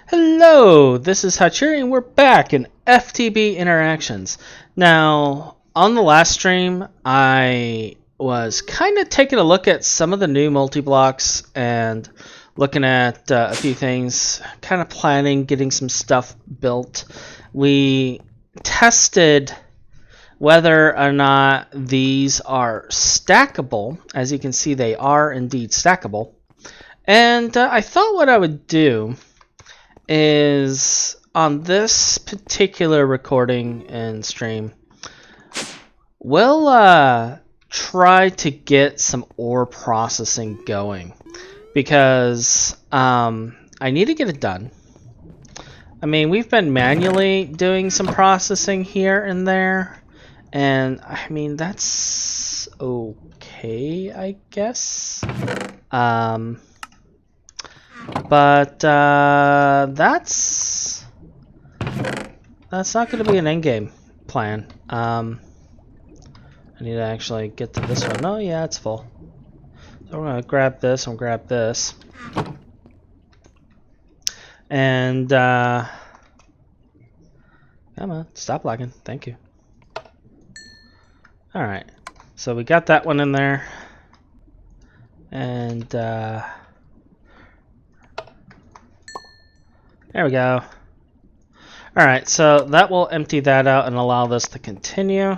Hello, this is Hachiri, and we're back in FTB Interactions. Now, on the last stream, I was kind of taking a look at some of the new multi-blocks and looking at a few things, kind of planning, getting some stuff built. We tested whether or not these are stackable. As you can see, they are indeed stackable. And I thought what I would do is on this particular recording and stream, we'll try to get some ore processing going because I need to get it done. I mean, we've been manually doing some processing here and there, and I mean, that's okay, I guess. But that's not going to be an endgame plan. I need to actually get to this one. Oh yeah, it's full. So we're going to grab this and grab this. And come on, stop lagging. Thank you. Alright, so we got that one in there. And there we go. Alright, so that will empty that out and allow this to continue.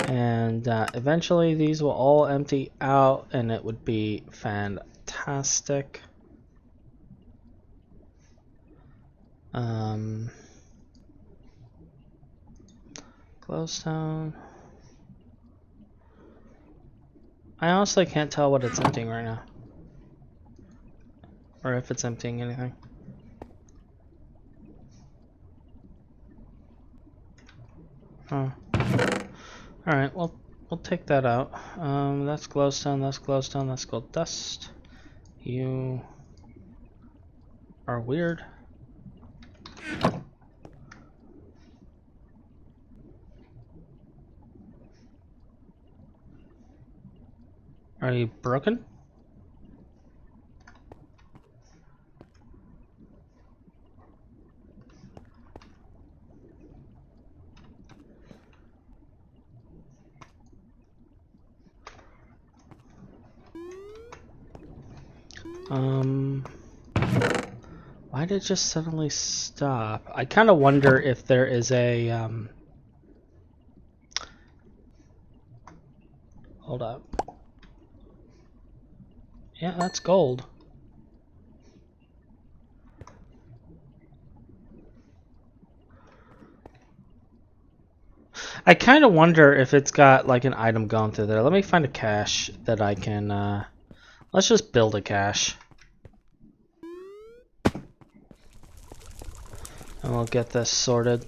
And eventually these will all empty out and it would be fantastic. Glowstone. I honestly can't tell what it's emptying right now. Or if it's emptying anything. Oh. Alright, well, we'll take that out. That's glowstone, that's glowstone, that's gold dust. You are weird. Are you broken? Why did it just suddenly stop? I kind of wonder if there is a, hold up. Yeah, that's gold. I kind of wonder if it's got like an item going through there. Let me find a cache that I can, let's just build a cache. And we'll get this sorted.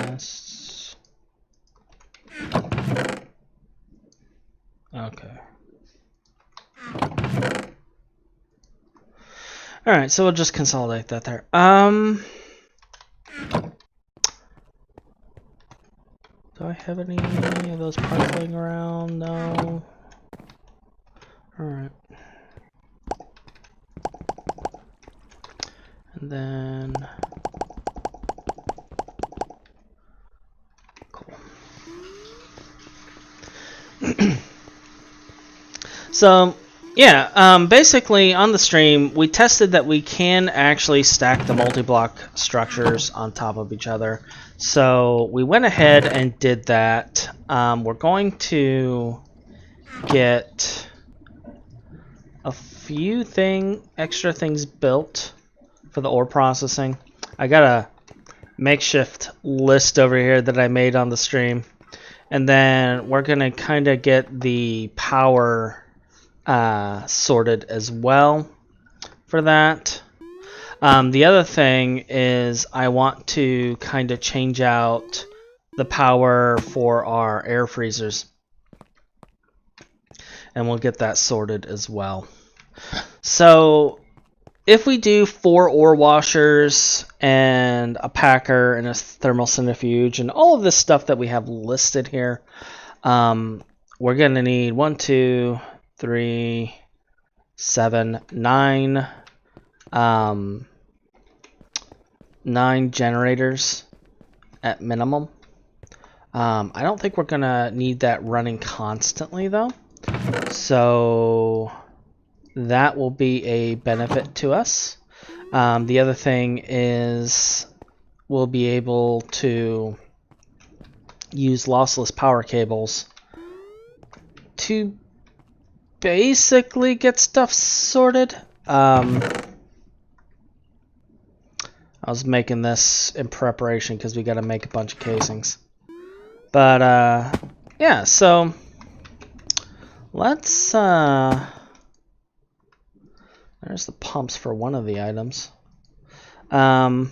Yes. Okay. Alright, so we'll just consolidate that there. Do I have any of those parts laying around? No. Alright. And then... Cool. So... yeah, basically on the stream, we tested that we can actually stack the multi-block structures on top of each other. So we went ahead and did that. We're going to get a few extra things built for the ore processing. I got a makeshift list over here that I made on the stream. And then we're going to kind of get the power sorted as well for that. The other thing is I want to kind of change out the power for our air freezers, and we'll get that sorted as well. So if we do 4 ore washers and a packer and a thermal centrifuge and all of this stuff that we have listed here, we're going to need 1, 2, 3, 7, 9, 9 generators at minimum. I don't think we're going to need that running constantly though. So that will be a benefit to us. The other thing is we'll be able to use lossless power cables to basically get stuff sorted. I was making this in preparation because we got to make a bunch of casings. But yeah, so let's there's the pumps for one of the items. Let's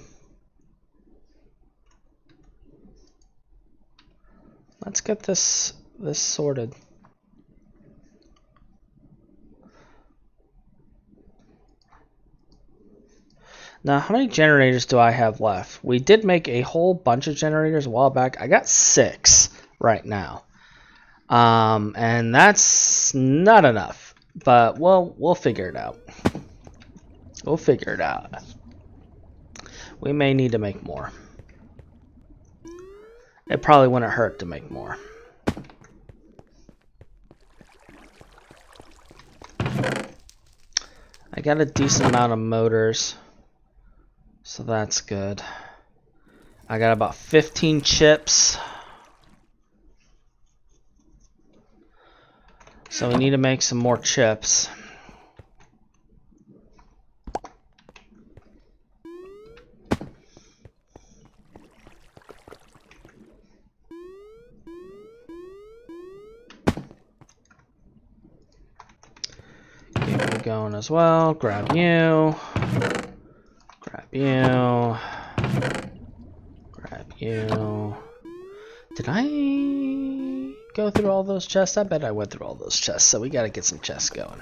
get this sorted. Now, how many generators do I have left? We did make a whole bunch of generators a while back. I got 6 right now. And that's not enough. But we'll figure it out. We'll figure it out. We may need to make more. It probably wouldn't hurt to make more. I got a decent amount of motors. So that's good. I got about 15 chips. So we need to make some more chips. Get you going as well. Grab you. Grab you. Grab you. Did I go through all those chests? I bet I went through all those chests, so we gotta get some chests going.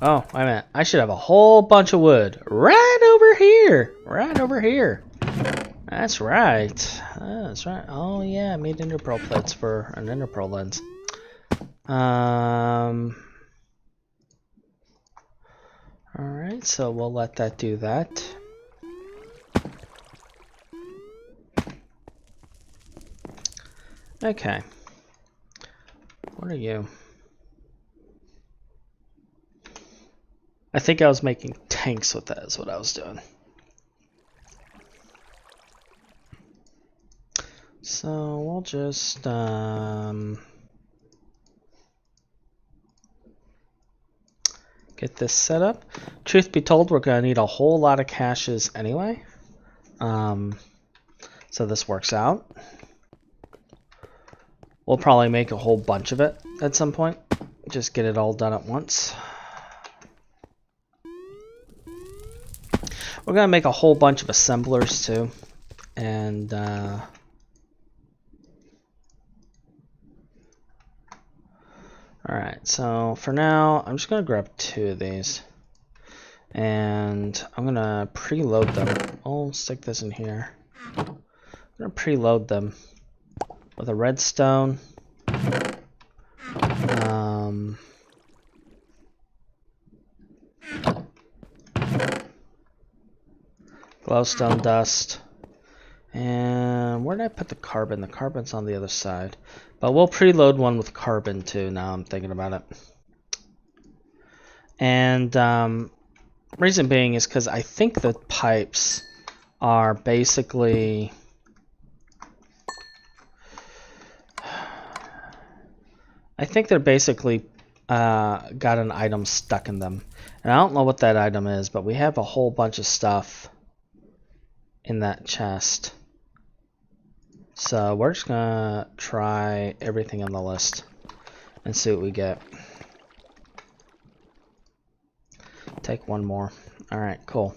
Oh, wait a minute. I should have a whole bunch of wood right over here. Right over here. That's right. That's right. Oh, yeah, I made ender pearl plates for an ender pearl lens. Alright, so we'll let that do that. Okay. What are you? I think I was making tanks with that is what I was doing. So we'll just get this set up. Truth be told, we're going to need a whole lot of caches anyway. So this works out. We'll probably make a whole bunch of it at some point. Just get it all done at once. We're going to make a whole bunch of assemblers too. And alright, so for now, I'm just going to grab 2 of these. And I'm going to preload them. I'll stick this in here. I'm going to preload them with a redstone. Glowstone dust. And where did I put the carbon? The carbon's on the other side. But we'll preload one with carbon too, now I'm thinking about it. And reason being is because I think the pipes are basically... I think they're basically got an item stuck in them. And I don't know what that item is, but we have a whole bunch of stuff in that chest. So we're just gonna try everything on the list and see what we get. Take one more. Alright, cool.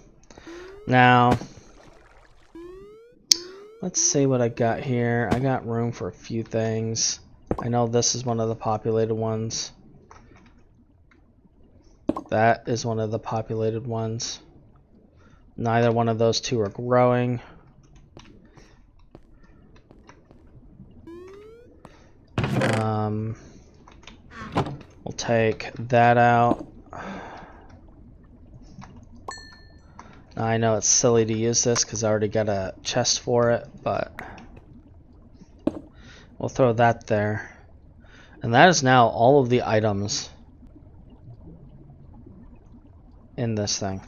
Now, let's see what I got here. I got room for a few things. I know this is one of the populated ones. That is one of the populated ones. Neither one of those two are growing. We'll take that out. Now, I know it's silly to use this because I already got a chest for it, but we'll throw that there. And that is now all of the items in this thing.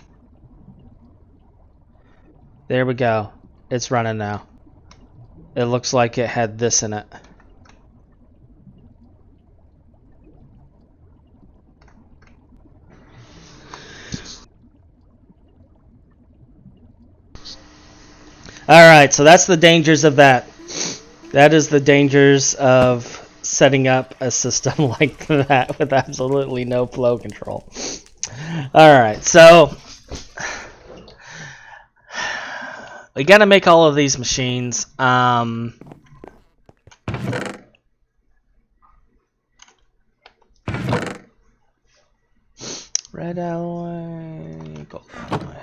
There we go. It's running now. It looks like it had this in it. Alright, so that's the dangers of that. That is the dangers of setting up a system like that with absolutely no flow control. Alright, so we gotta make all of these machines. Red alloy, gold alloy.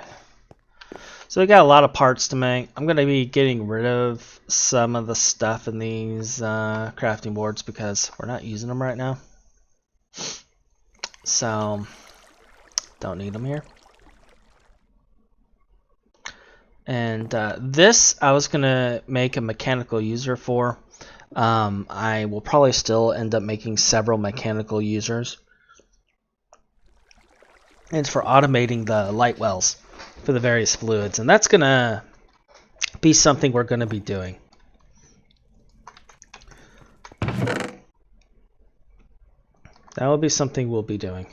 So we got a lot of parts to make. I'm gonna be getting rid of some of the stuff in these crafting boards because we're not using them right now. So don't need them here. And this I was gonna make a mechanical user for. I will probably still end up making several mechanical users. And it's for automating the light wells for the various fluids, and that's gonna be something we're gonna be doing. That will be something we'll be doing.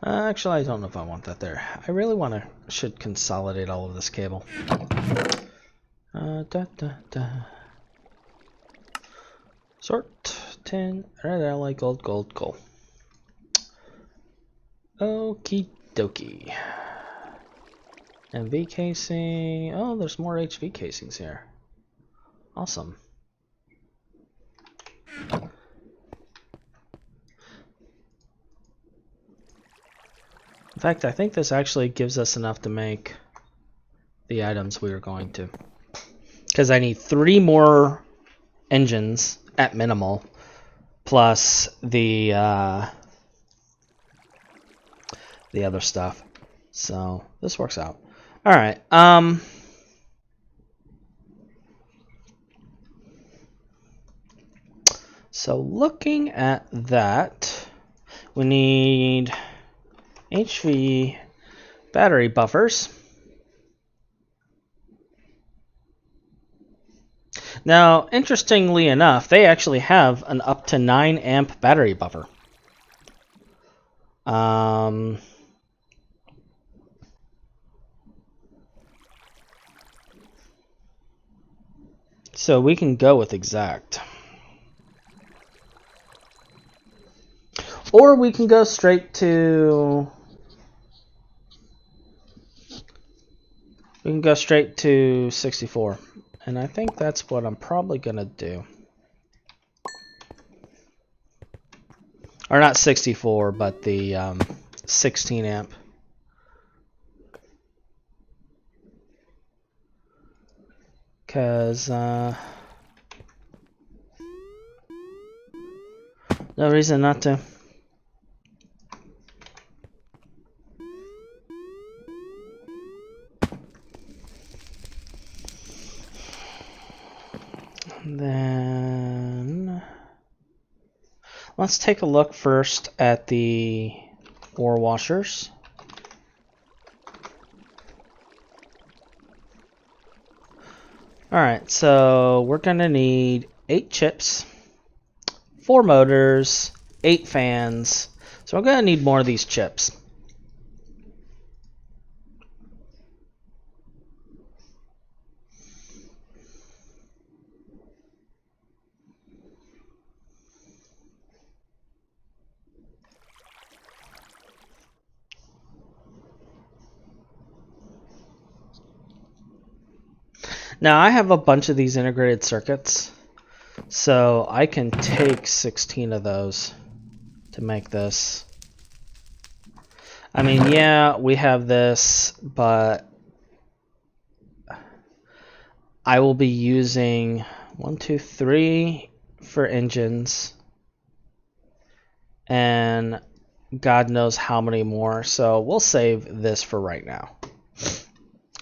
Actually, I don't know if I want that there. I really should consolidate all of this cable. Sort 10 red alloy gold coal. Okie dokie. MV casing. Oh, there's more HV casings here. Awesome. In fact, I think this actually gives us enough to make the items we were going to. Because I need 3 more engines at minimal, plus the other stuff. So this works out. All right. So looking at that, we need HV battery buffers. Now, interestingly enough, they actually have an up to 9 amp battery buffer. So we can go with exact. Or we can go straight to... We can go straight to 64. And I think that's what I'm probably going to do. Or not 64, but the 16 amp. Because no reason not to. Then let's take a look first at the ore washers. Alright, so we're going to need 8 chips, 4 motors, 8 fans. So we're going to need more of these chips. Now I have a bunch of these integrated circuits, so I can take 16 of those to make this. I mean, yeah, we have this, but I will be using 1, 2, 3 for engines, and God knows how many more. So we'll save this for right now.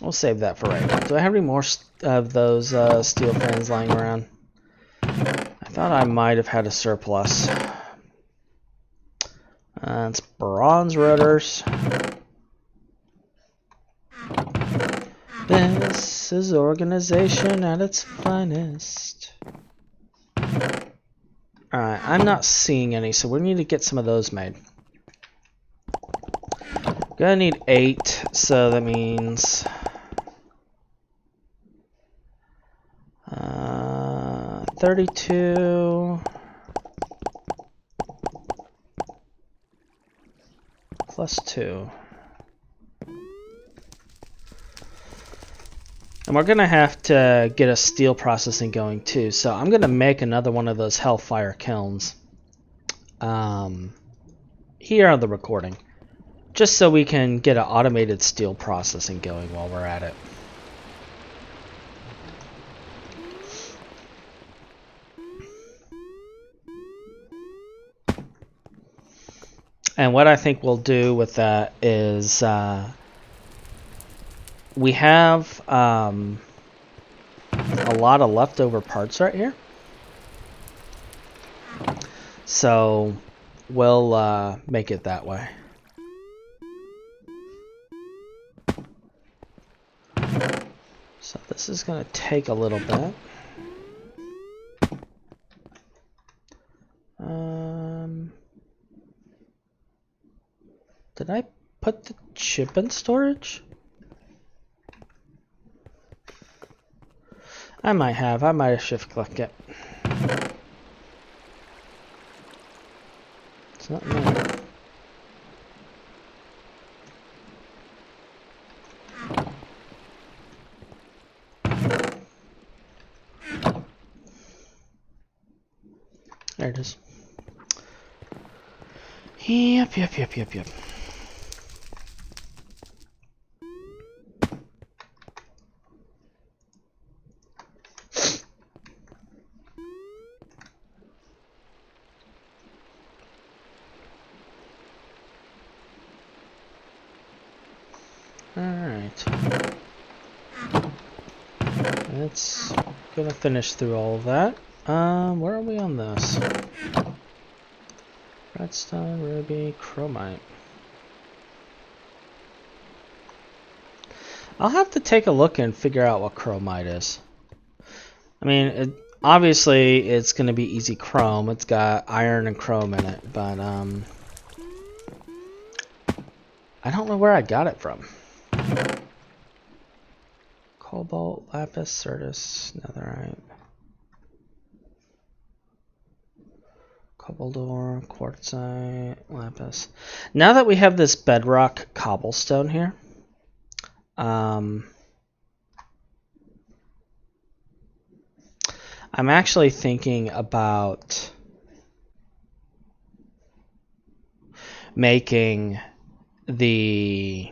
We'll save that for right now. Do I have any more of those steel fans lying around? I thought I might have had a surplus. It's bronze rotors. This is organization at its finest. Alright, I'm not seeing any, so we need to get some of those made. Gonna need 8, so that means 32 plus 2. And we're gonna have to get a steel processing going too, so I'm gonna make another one of those Hellfire kilns here on the recording, just so we can get an automated steel processing going while we're at it. And what I think we'll do with that is we have a lot of leftover parts right here, so we'll make it that way. So this is going to take a little bit. Did I put the chip in storage? I might have. I might have shift clicked it. It's not there. There it is. Yep. Alright. It's gonna finish through all of that. Where are we on this? Redstone, ruby, chromite. I'll have to take a look and figure out what chromite is. I mean, obviously it's going to be easy chrome. It's got iron and chrome in it, but I don't know where I got it from. Cobalt, lapis, certus, netherite. Cobbledore, quartzite, lapis. Now that we have this bedrock cobblestone here, I'm actually thinking about making the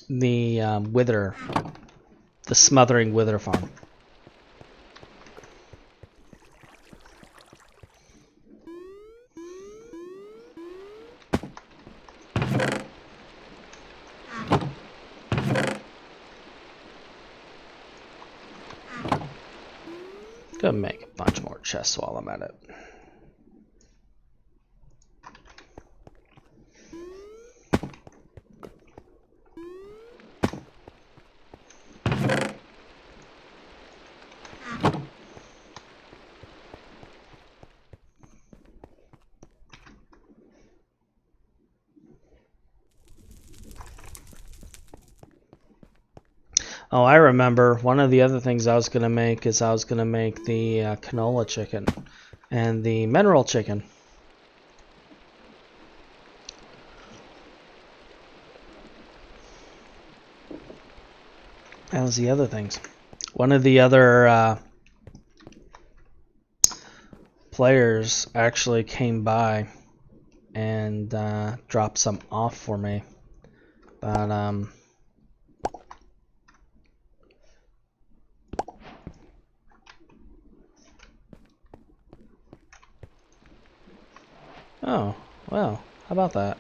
wither, the smothering wither farm. Gonna make a bunch more chests while I'm at it. Oh, I remember. One of the other things I was going to make is I was going to make the canola chicken and the mineral chicken. That was the other things. One of the other players actually came by and drop some off for me. But oh, well, how about that?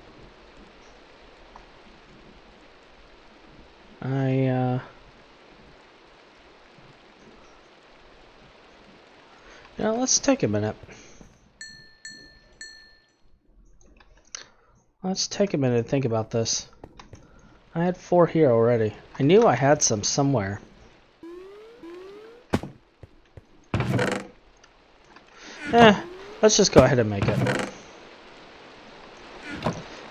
Let's take a minute. Let's take a minute to think about this. I had 4 here already. I knew I had some somewhere. Let's just go ahead and make it.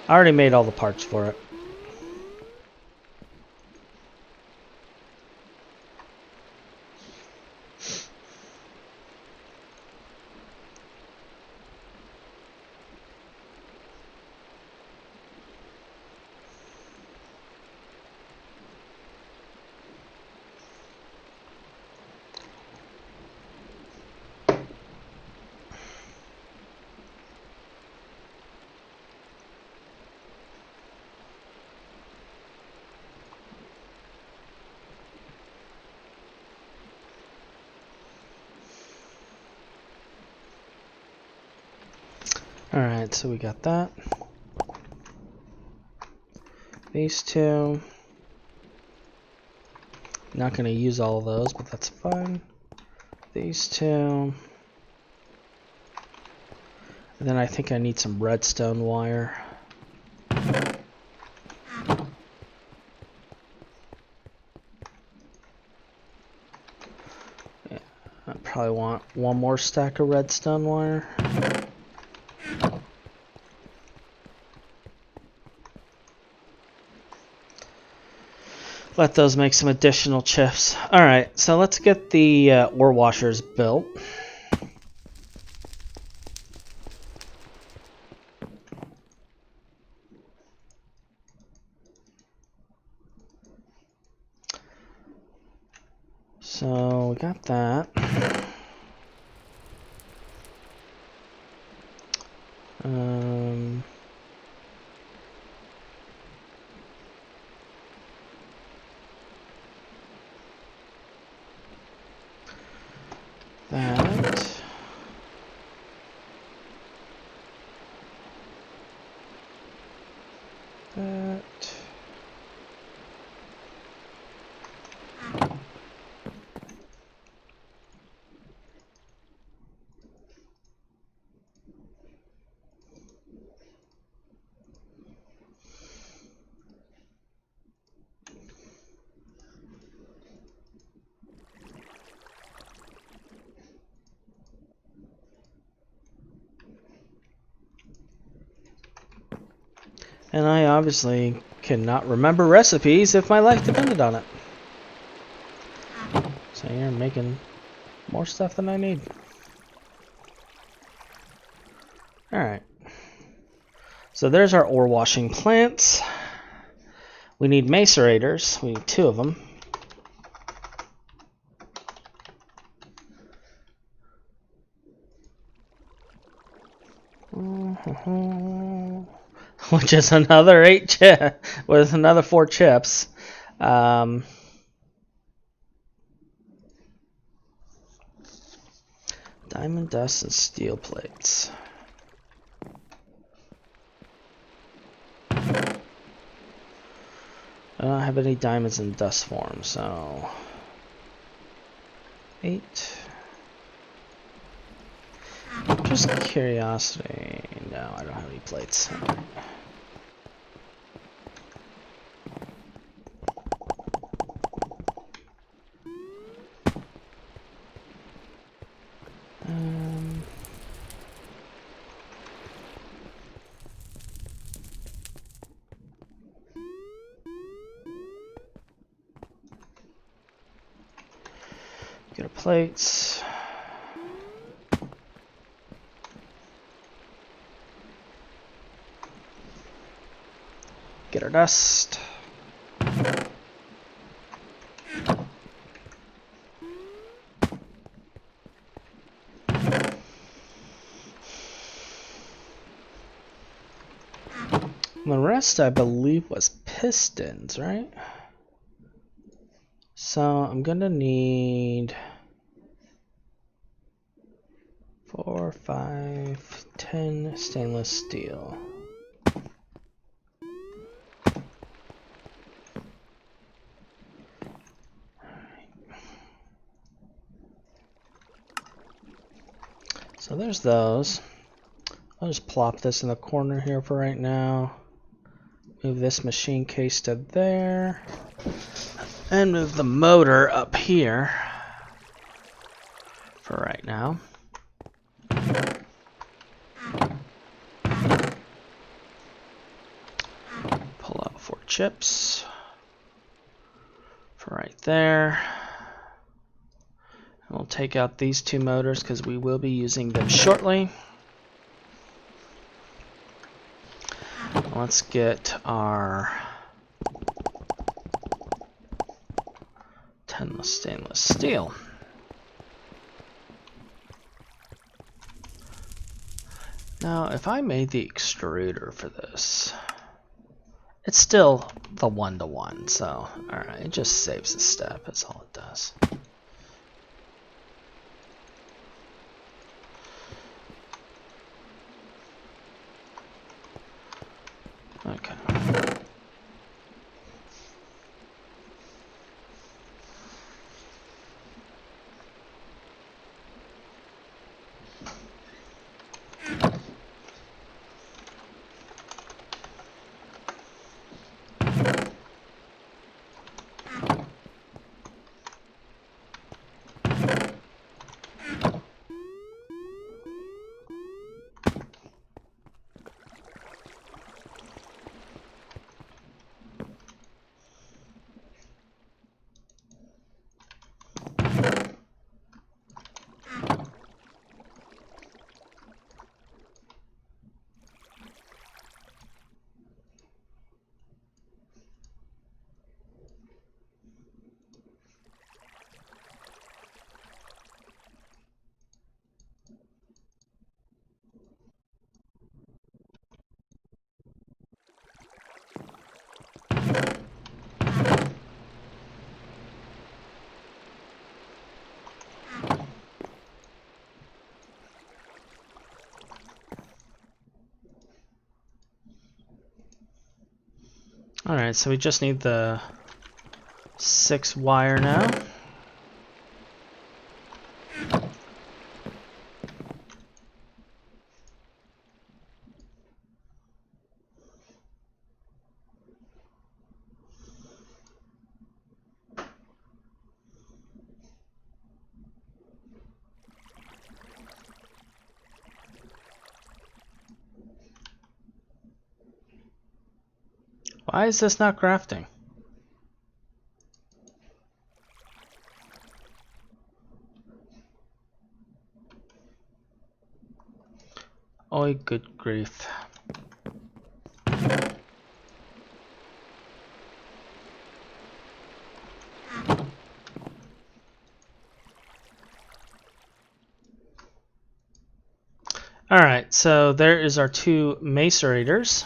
I already made all the parts for it. Alright, so we got that. These two. Not going to use all of those, but that's fine. These two. And then I think I need some redstone wire. Yeah, I probably want one more stack of redstone wire. Let those make some additional chips. Alright, so let's get the ore washers built. So we got that. That. And I obviously cannot remember recipes if my life depended on it. So you're making more stuff than I need. Alright. So there's our ore washing plants. We need macerators. We need 2 of them. Which is another 8 chip with another 4 chips. Diamond dust and steel plates. I don't have any diamonds in dust form, so 8. Just curiosity. No, I don't have any plates. Get our plates. Get our dust. The rest, I believe, was pistons, right? So I'm gonna need 4, 5, 10 stainless steel. So there's those. I'll just plop this in the corner here for right now. Move this machine case to there. And move the motor up here for right now. Pull out 4 chips for right there. And we'll take out these 2 motors because we will be using them shortly. Let's get our 10 stainless steel. Now, if I made the extruder for this, it's still the 1-to-1, so alright, it just saves a step, that's all it does. Okay. Alright, so we just need the 6 wire now. Why is this not crafting? Oh, good grief. Alright, so there is our 2 macerators.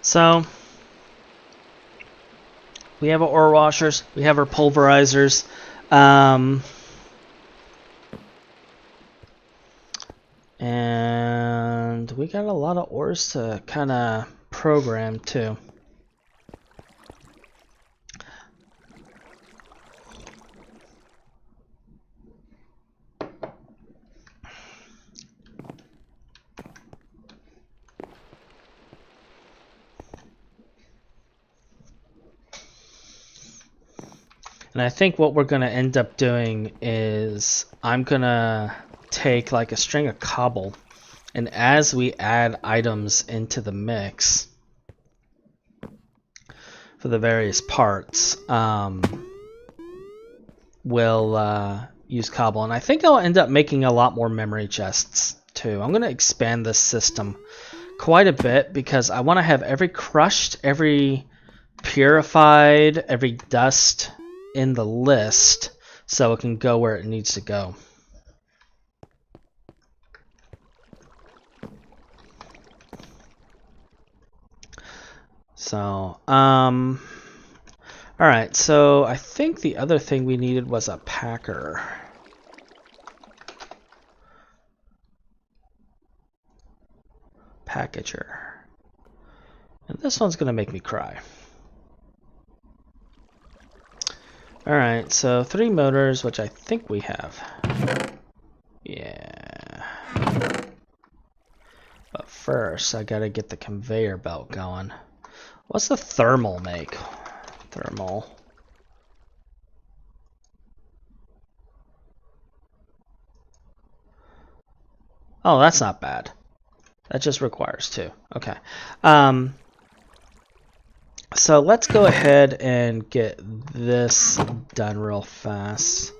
So we have our ore washers, we have our pulverizers. And we got a lot of ores to kind of program too. And I think what we're going to end up doing is I'm going to take like a string of cobble, and as we add items into the mix, for the various parts will use cobble. And I think I'll end up making a lot more memory chests too. I'm going to expand this system quite a bit because I want to have every crushed, every purified, every dust in the list so it can go where it needs to go. So, alright, so I think the other thing we needed was a packer. Packager. And this one's going to make me cry. Alright, so 3 motors, which I think we have. Yeah. But first, I gotta get the conveyor belt going. What's the thermal make? Thermal. Oh, that's not bad. That just requires 2. Okay. So let's go ahead and get this done real fast.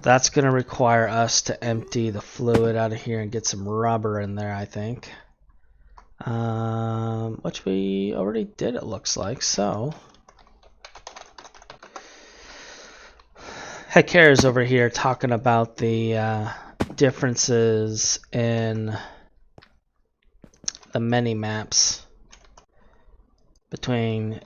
That's going to require us to empty the fluid out of here and get some rubber in there, I think. Which we already did, it looks like. So, Hecare is over here talking about the differences in the mini maps between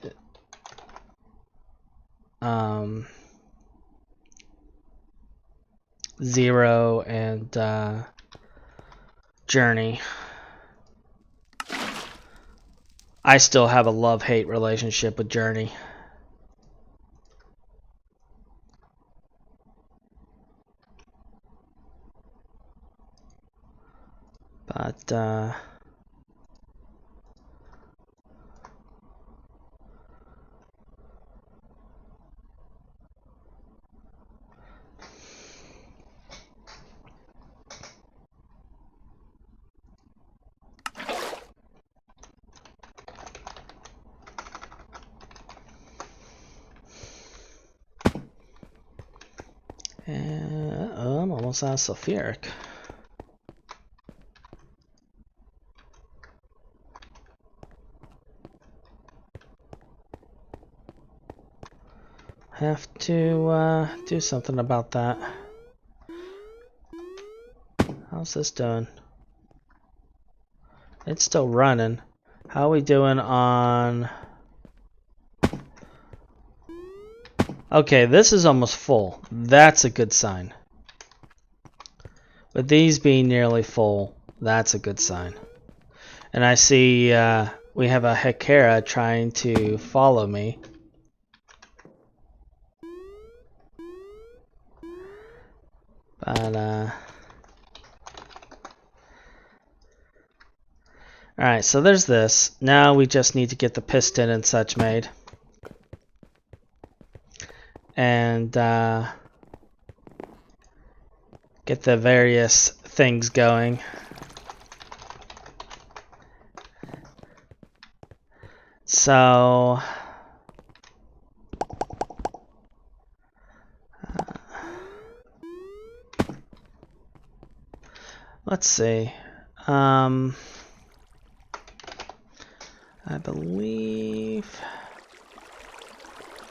Zero and Journey. I still have a love-hate relationship with Journey. But I'm almost out of sulfuric. Have to do something about that. How's this doing? It's still running. How are we doing on... Okay, this is almost full. That's a good sign. With these being nearly full, that's a good sign. And I see we have a Hecare trying to follow me. But, alright, so there's this. Now we just need to get the piston and such made. And get the various things going. So let's see. I believe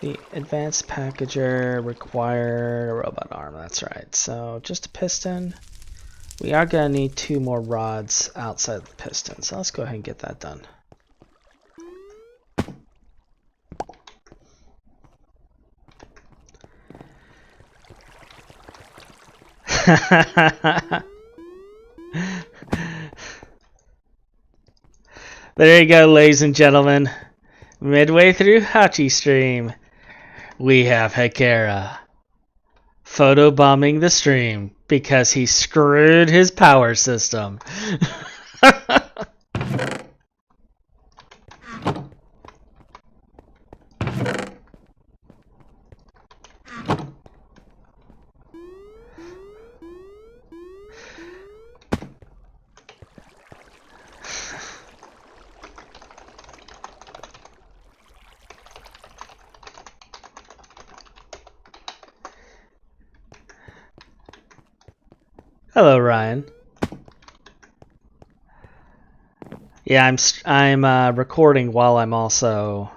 the advanced packager required a robot arm. That's right. So just a piston. We are going to need 2 more rods outside the piston. So let's go ahead and get that done. There you go, ladies and gentlemen. Midway through Hachi stream, we have Hecare photobombing the stream because he screwed his power system. Hello, Ryan. Yeah, I'm recording while I'm also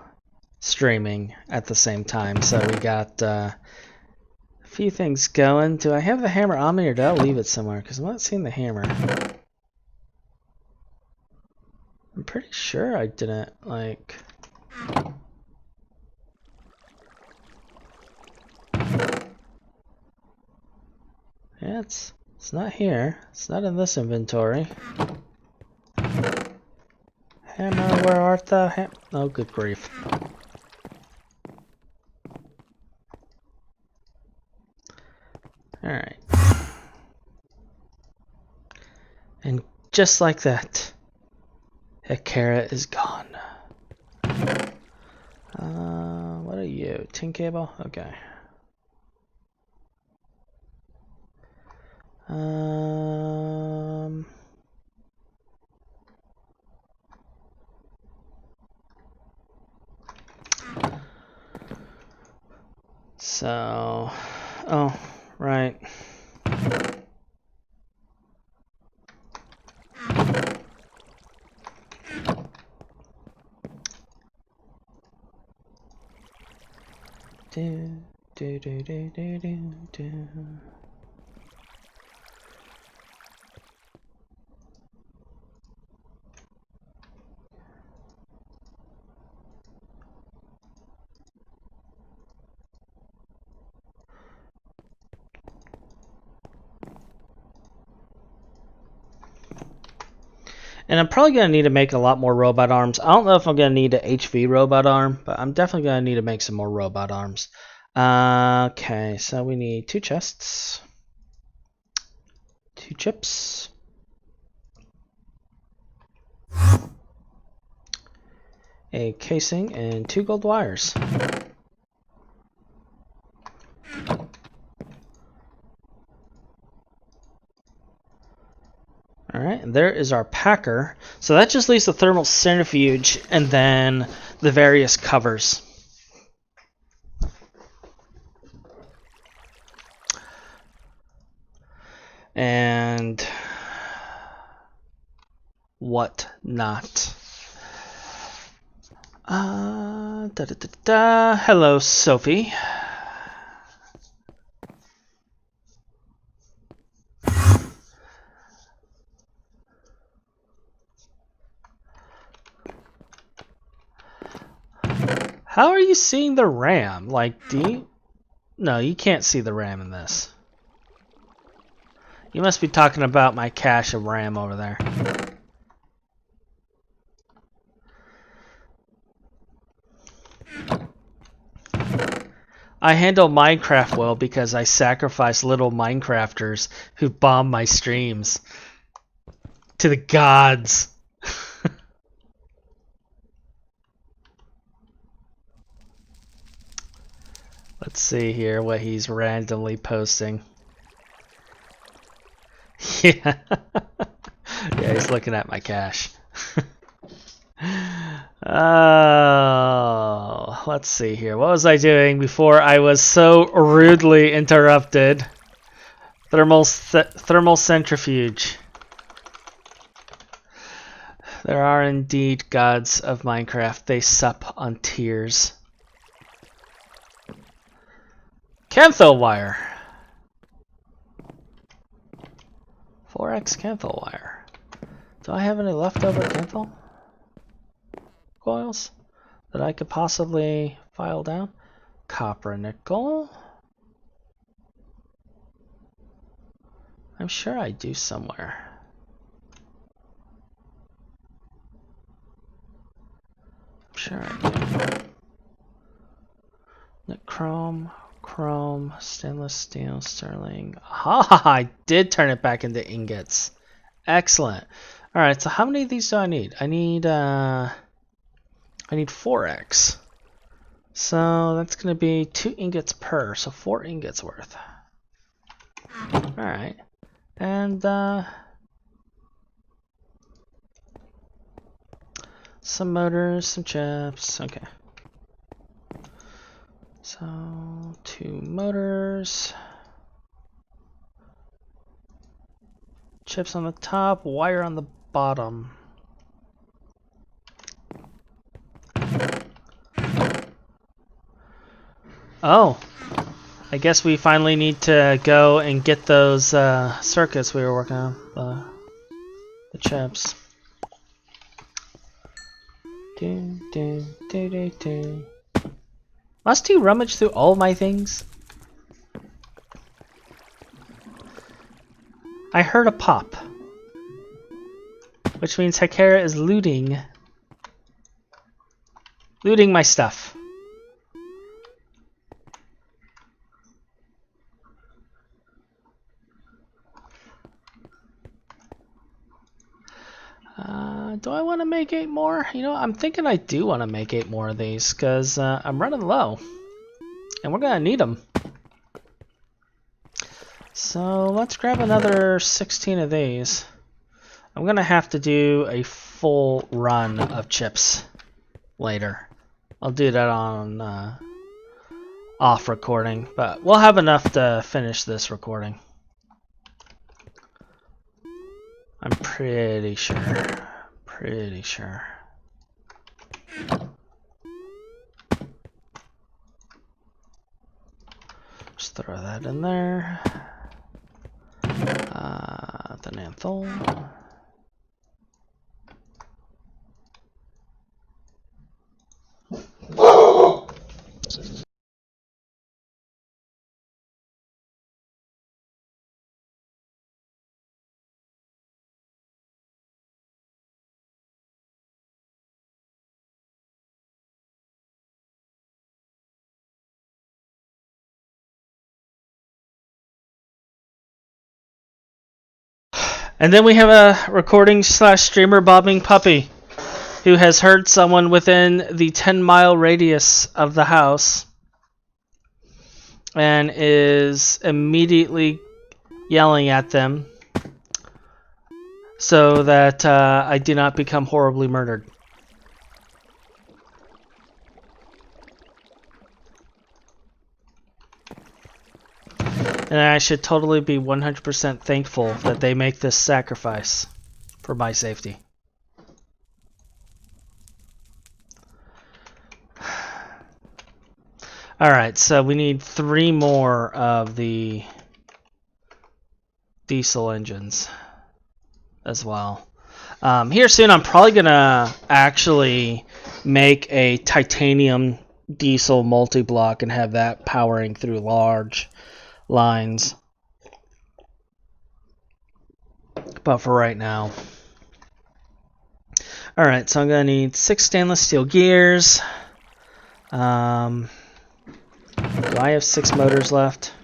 streaming at the same time. So we got a few things going. Do I have the hammer on me, or did I leave it somewhere? Because I'm not seeing the hammer. I'm pretty sure I didn't like. Yeah, it's not here. It's not in this inventory. Hammer, where art thou? Oh, good grief. Alright. And just like that, Hekara is gone. What are you? Tin cable? Okay. So, oh, right. Do, do, do, do, do, do, do. And I'm probably going to need to make a lot more robot arms. I don't know if I'm going to need an HV robot arm, but I'm definitely going to need to make some more robot arms. Okay, so we need 2 chests, 2 chips, a casing, and 2 gold wires. Alright, and there is our packer. So that just leaves the thermal centrifuge and then the various covers. And what not. Hello, Sophie. How are you seeing the RAM? Like, do you... No, you can't see the RAM in this. You must be talking about my cache of RAM over there. I handle Minecraft well because I sacrifice little Minecrafters who bomb my streams to the gods. Let's see here what he's randomly posting. Yeah. Yeah, he's looking at my cache. Oh, let's see here. What was I doing before I was so rudely interrupted? Thermal centrifuge. There are indeed gods of Minecraft. They sup on tears. Canthil wire. 4x canthil wire. Do I have any leftover canthil coils that I could possibly file down? Copper nickel. I'm sure I do somewhere. I'm sure I do. Chrome, chrome, stainless steel, sterling. Ha! I did turn it back into ingots. Excellent. All right. So how many of these do I need? I need 4x. So that's going to be 2 ingots per. So 4 ingots worth. All right. And some motors, some chips. Okay. So 2 motors. Chips on the top, wire on the bottom. Oh, I guess we finally need to go and get those circuits we were working on, the chips. Must he rummage through all my things? I heard a pop, which means Hakera is looting my stuff. Do I want to make 8 more? You know, I'm thinking I do want to make 8 more of these because I'm running low, and we're gonna need them. So let's grab another 16 of these. I'm gonna have to do a full run of chips later. I'll do that on off recording, but we'll have enough to finish this recording. I'm pretty sure. Pretty sure. Just throw that in there. The Nanthol. And then we have a recording / streamer bobbing puppy who has heard someone within the 10-mile radius of the house and is immediately yelling at them so that I do not become horribly murdered. And I should totally be 100% thankful that they make this sacrifice for my safety. Alright, so we need 3 more of the diesel engines as well. Here soon I'm probably going to actually make a titanium diesel multi-block and have that powering through large lines. But for right now. Alright, so I'm going to need 6 stainless steel gears. Do I have 6 motors left?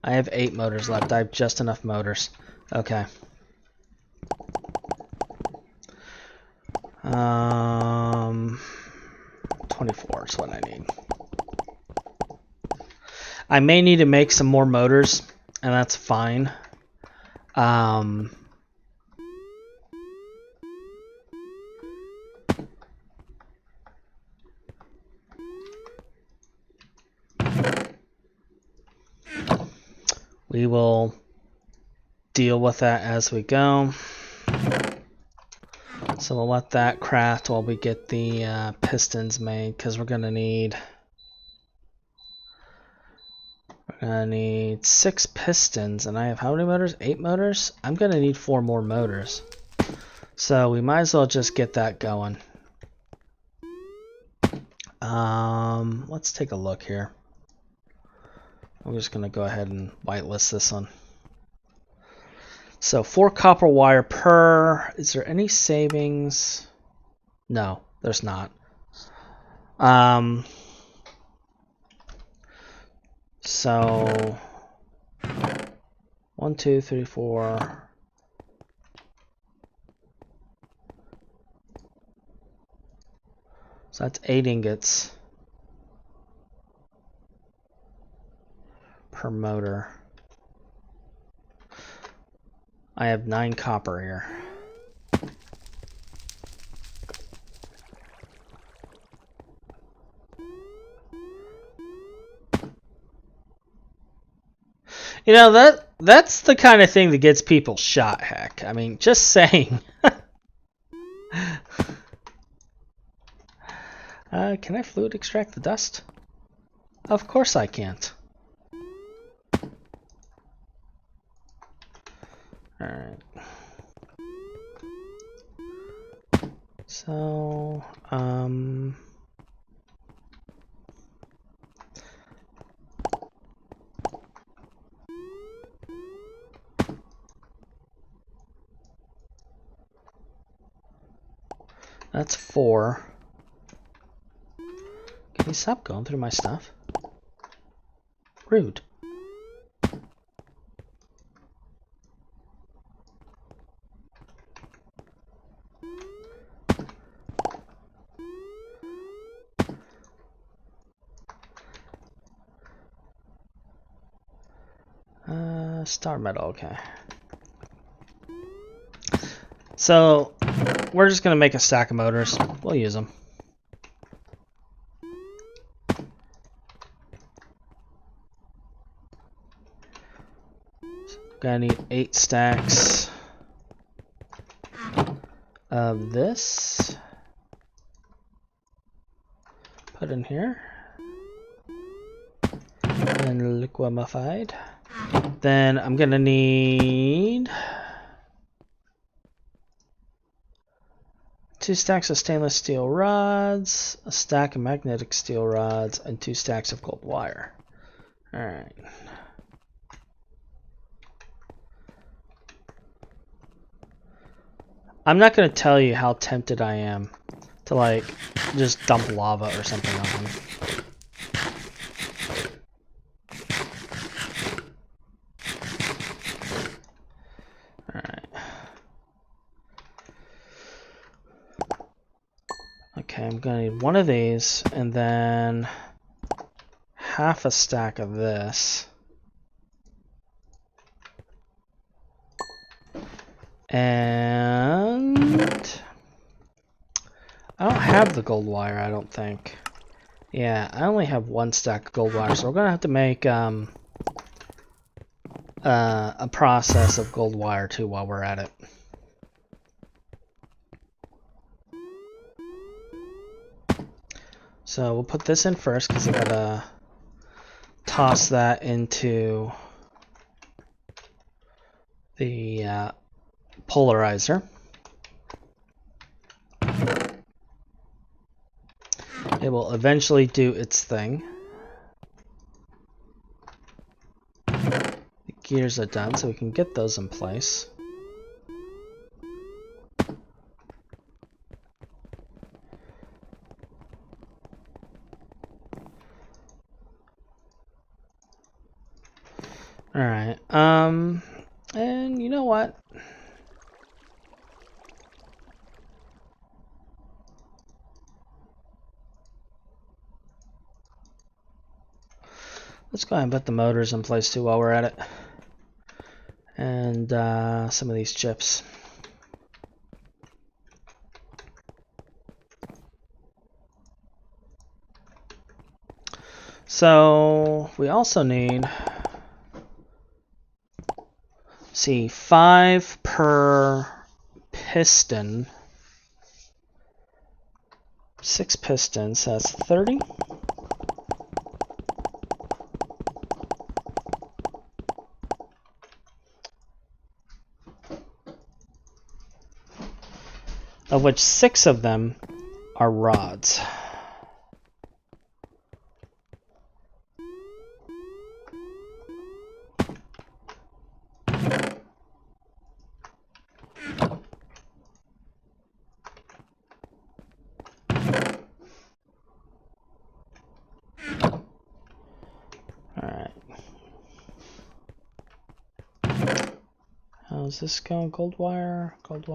I have 8 motors left. I have just enough motors. Okay. 24 is what I need. I may need to make some more motors, and that's fine. We will deal with that as we go. So we'll let that craft while we get the pistons made, because we're gonna need 6 pistons, and I have how many motors? 8 motors? I'm gonna need 4 more motors. So we might as well just get that going. Let's take a look here. I'm just gonna go ahead and whitelist this one. So 4 copper wire per. Is there any savings? No, there's not. So 1, 2, 3, 4. So that's 8 ingots per motor. I have 9 copper here. You know, That's the kind of thing that gets people shot, heck. I mean, just saying. Can I fluid extract the dust? Of course I can't. Alright. So, that's 4. Can you stop going through my stuff? Rude. Star metal, okay. So, we're just gonna make a stack of motors. We'll use them. Gonna need 8 stacks of this. Put in here. And liquefied. Then I'm gonna need 2 stacks of stainless steel rods, a stack of magnetic steel rods, and 2 stacks of gold wire. Alright. I'm not gonna tell you how tempted I am to like just dump lava or something on him. Okay, I'm gonna need 1 of these and then half a stack of this. And I don't have the gold wire, I don't think. Yeah, I only have 1 stack of gold wire, so we're gonna have to make a process of gold wire too while we're at it. So we'll put this in first because I gotta toss that into the polarizer. It will eventually do its thing. The gears are done, so we can get those in place. Alright, and you know what? Let's go ahead and put the motors in place too while we're at it. And some of these chips. So we also need, see, 5 per piston. 6 pistons, so that's 30. Of which 6 of them are rods. Alright. How's this going? Gold wire, gold.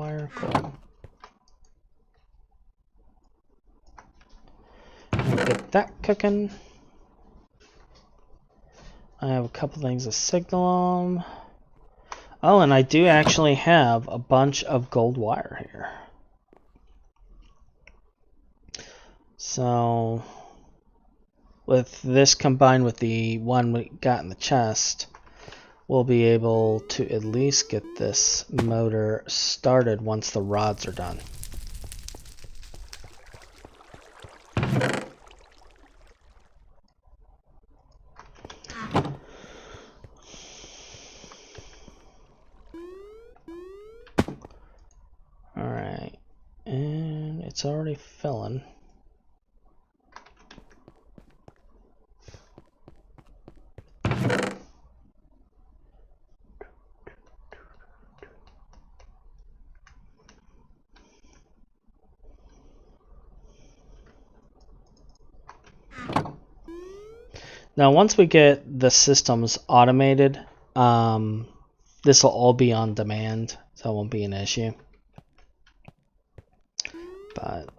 We'll get that cooking. I have a couple things to signal them. Oh, and I do actually have a bunch of gold wire here. So, with this combined with the one we got in the chest, we'll be able to at least get this motor started once the rods are done. Alright, and it's already filling. Now, once we get the systems automated, this will all be on demand, so it won't be an issue. But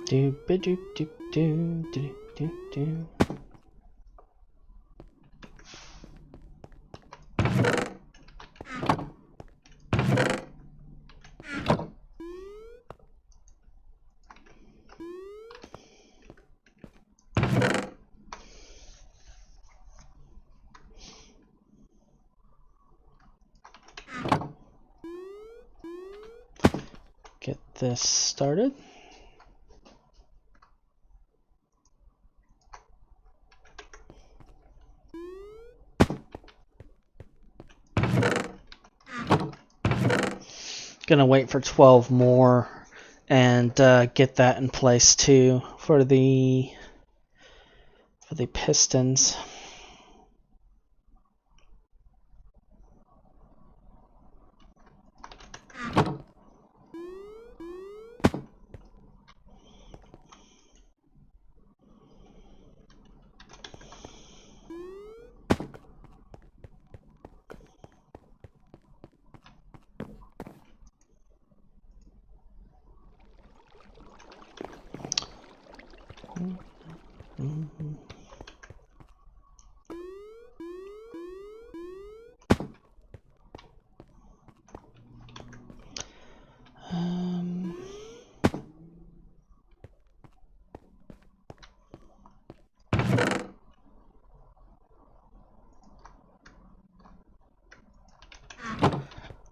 do do do do do do do. Get this started. Gonna wait for 12 more and get that in place too for the pistons.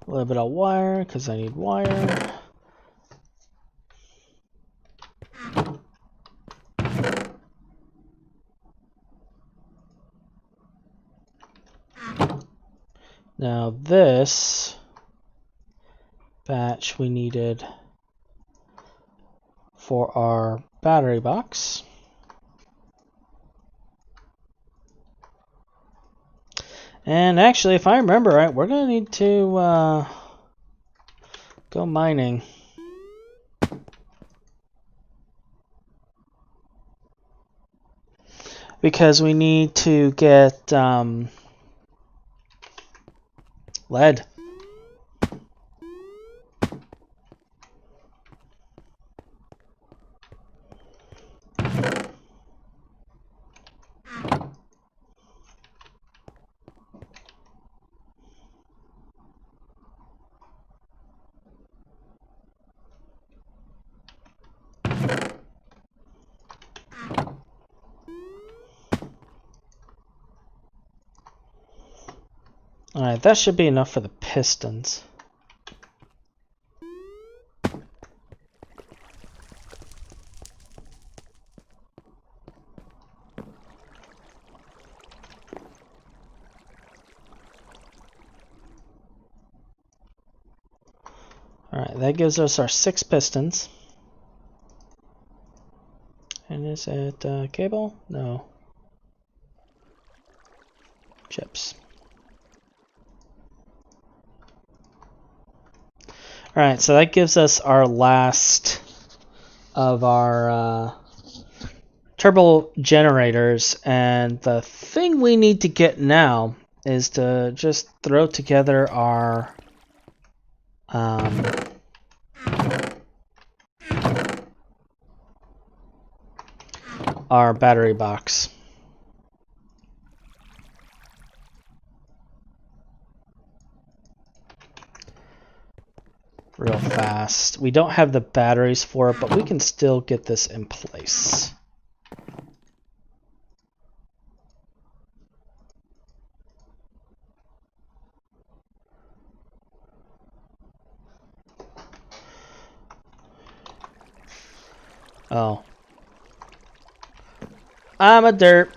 A little bit of wire because I need wire. Now this batch we needed for our battery box. And actually, if I remember right, we're going to need to go mining. Because we need to get lead. Alright, that should be enough for the pistons. Alright, that gives us our 6 pistons. And is it cable? No. Chips. Alright, so that gives us our last of our turbo generators, and the thing we need to get now is to just throw together our battery box. Real fast. We don't have the batteries for it, but we can still get this in place. Oh. I'm a derp.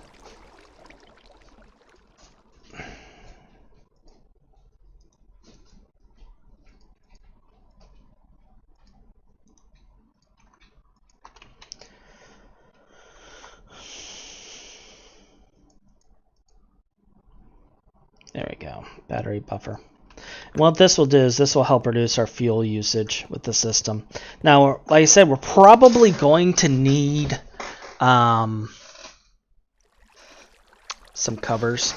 There we go. Battery buffer. And what this will do is this will help reduce our fuel usage with the system. Now, like I said, we're probably going to need some covers.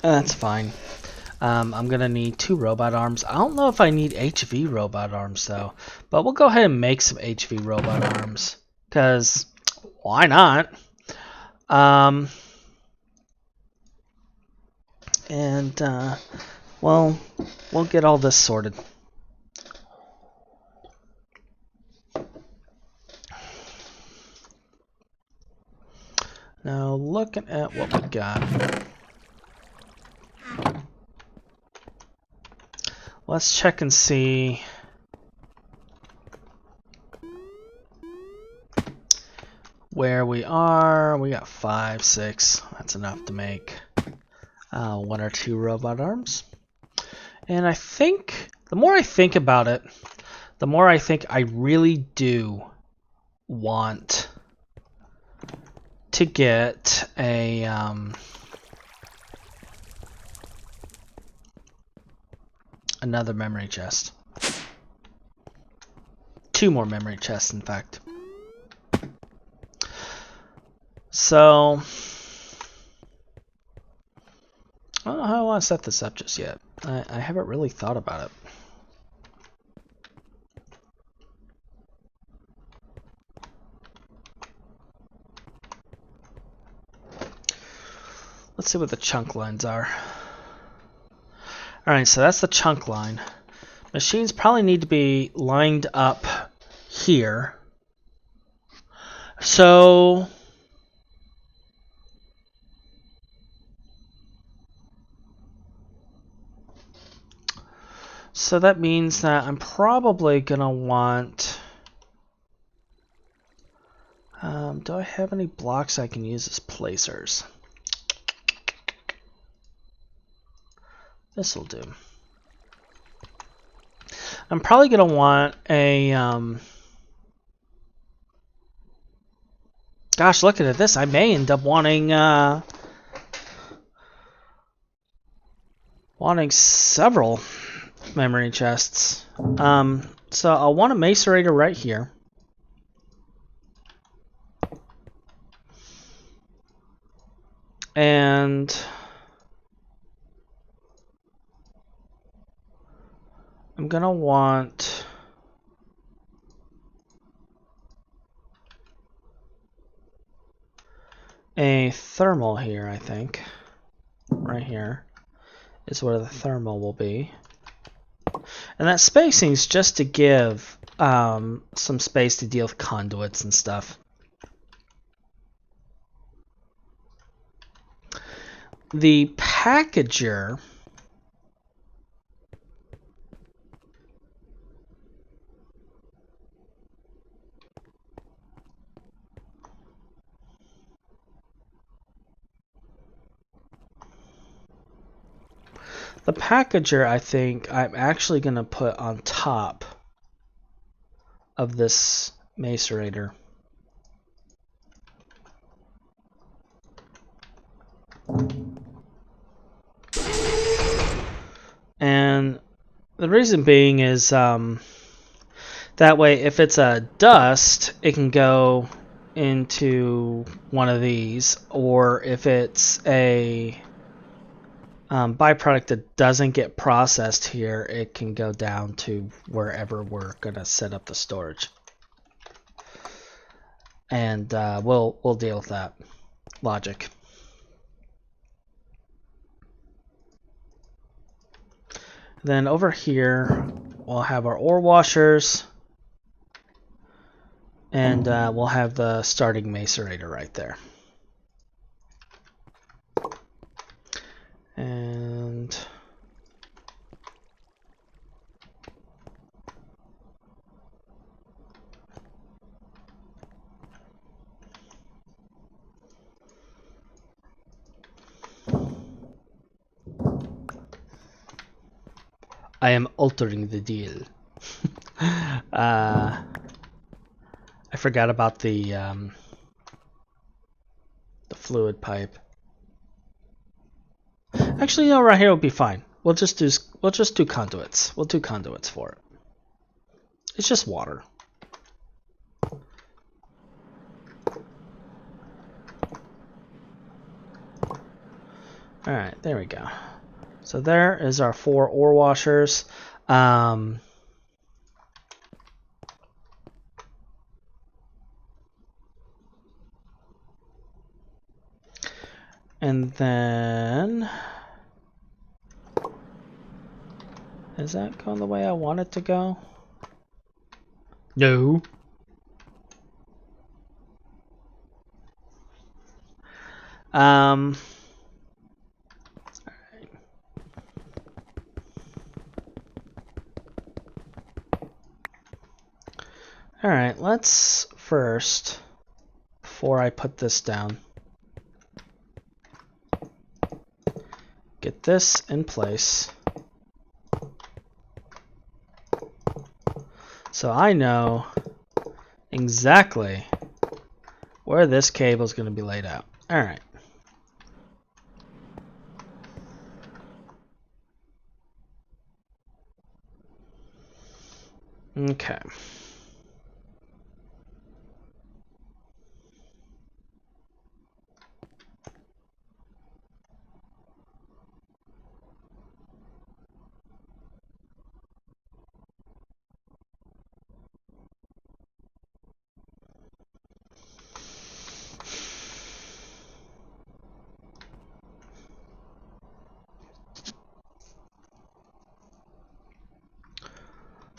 That's fine. I'm going to need 2 robot arms. I don't know if I need HV robot arms, though. But we'll go ahead and make some HV robot arms. Because, why not? Well, we'll get all this sorted. Now, looking at what we got. Let's check and see where we are. We got 5, 6. That's enough to make 1 or 2 robot arms. And I think, the more I think about it, the more I think I really do want to get a another memory chest. 2 more memory chests, in fact. So, I don't know how I want to set this up just yet. I haven't really thought about it. Let's see what the chunk lines are. Alright, so that's the chunk line. Machines probably need to be lined up here. So that means that I'm probably gonna want do I have any blocks I can use as placers? This will do. I'm probably gonna want a gosh, looking at this, I may end up wanting several memory chests. So I'll want a macerator right here. And I'm gonna want a thermal here, I think. Right here is where the thermal will be. And that spacing is just to give some space to deal with conduits and stuff. The packager I think I'm actually going to put on top of this macerator. And the reason being is that way if it's a dust, it can go into one of these, or if it's a byproduct that doesn't get processed here, it can go down to wherever we're going to set up the storage. And we'll deal with that logic. Then over here, we'll have our ore washers, and we'll have the starting macerator right there. And I am altering the deal. I forgot about the fluid pipe. Actually, no, right here will be fine. We'll just do conduits. We'll do conduits for it. It's just water. All right, there we go. So there is our 4 ore washers. And then, is that going the way I want it to go? No. Alright, let's first, before I put this down, get this in place. So I know exactly where this cable is going to be laid out. Alright. Okay.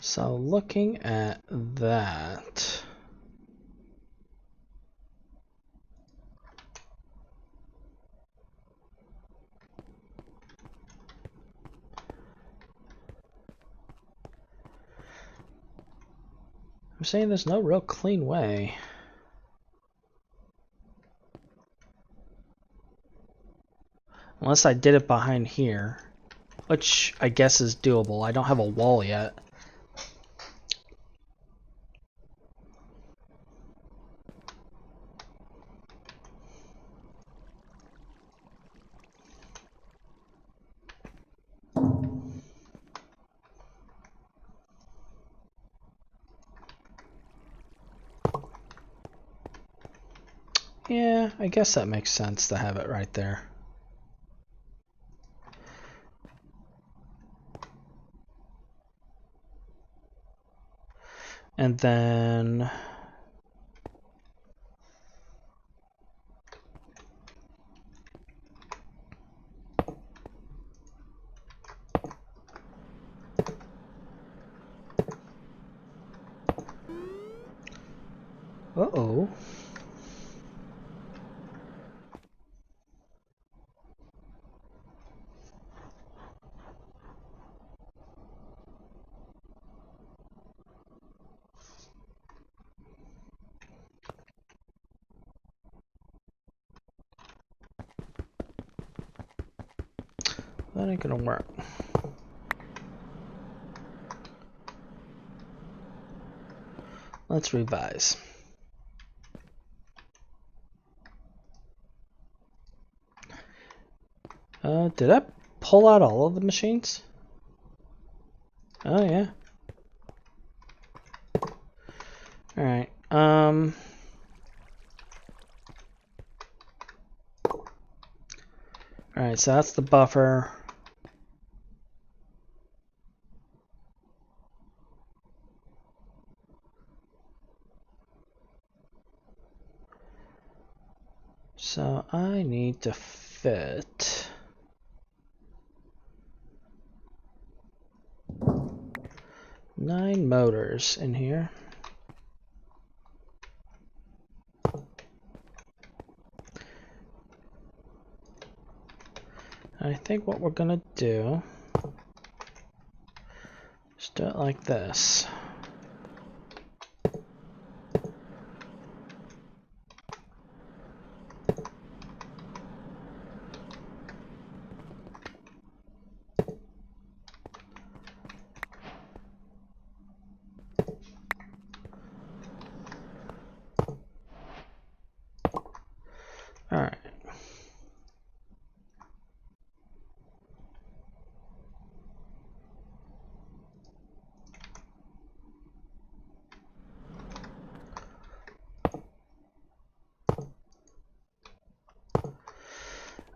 So looking at that, I'm saying there's no real clean way. Unless I did it behind here, which I guess is doable. I don't have a wall yet. Yeah, I guess that makes sense to have it right there. And then uh-oh. That ain't gonna work. Let's revise. Did I pull out all of the machines? Oh yeah. Alright. Alright, so that's the buffer. So I need to fit 9 motors in here. I think what we're gonna do is do it like this. All right.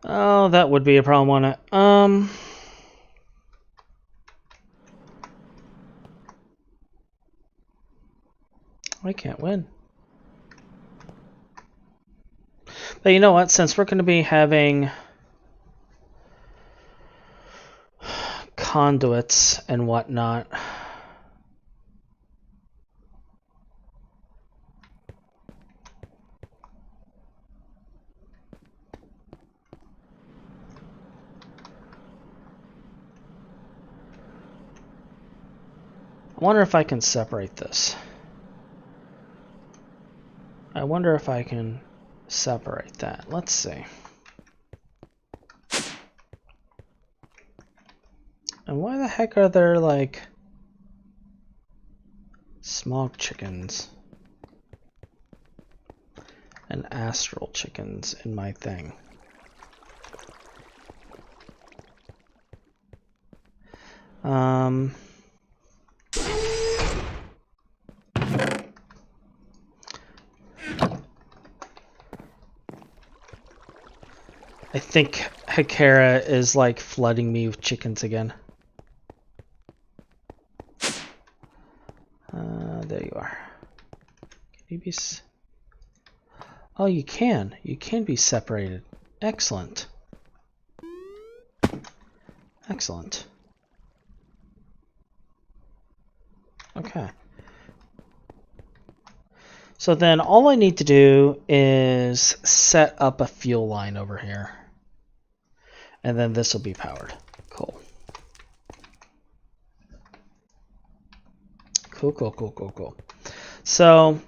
Oh, that would be a problem, wouldn't it? I can't win. But you know what? Since we're going to be having conduits and whatnot, I wonder if I can separate this. I wonder if I can separate that. Let's see. And why the heck are there like smog chickens and astral chickens in my thing? I think Hikara is like flooding me with chickens again. There you are. Can you be? Oh, you can. You can be separated. Excellent. Excellent. Okay. So then all I need to do is set up a fuel line over here. And then this will be powered. Cool. Cool. So,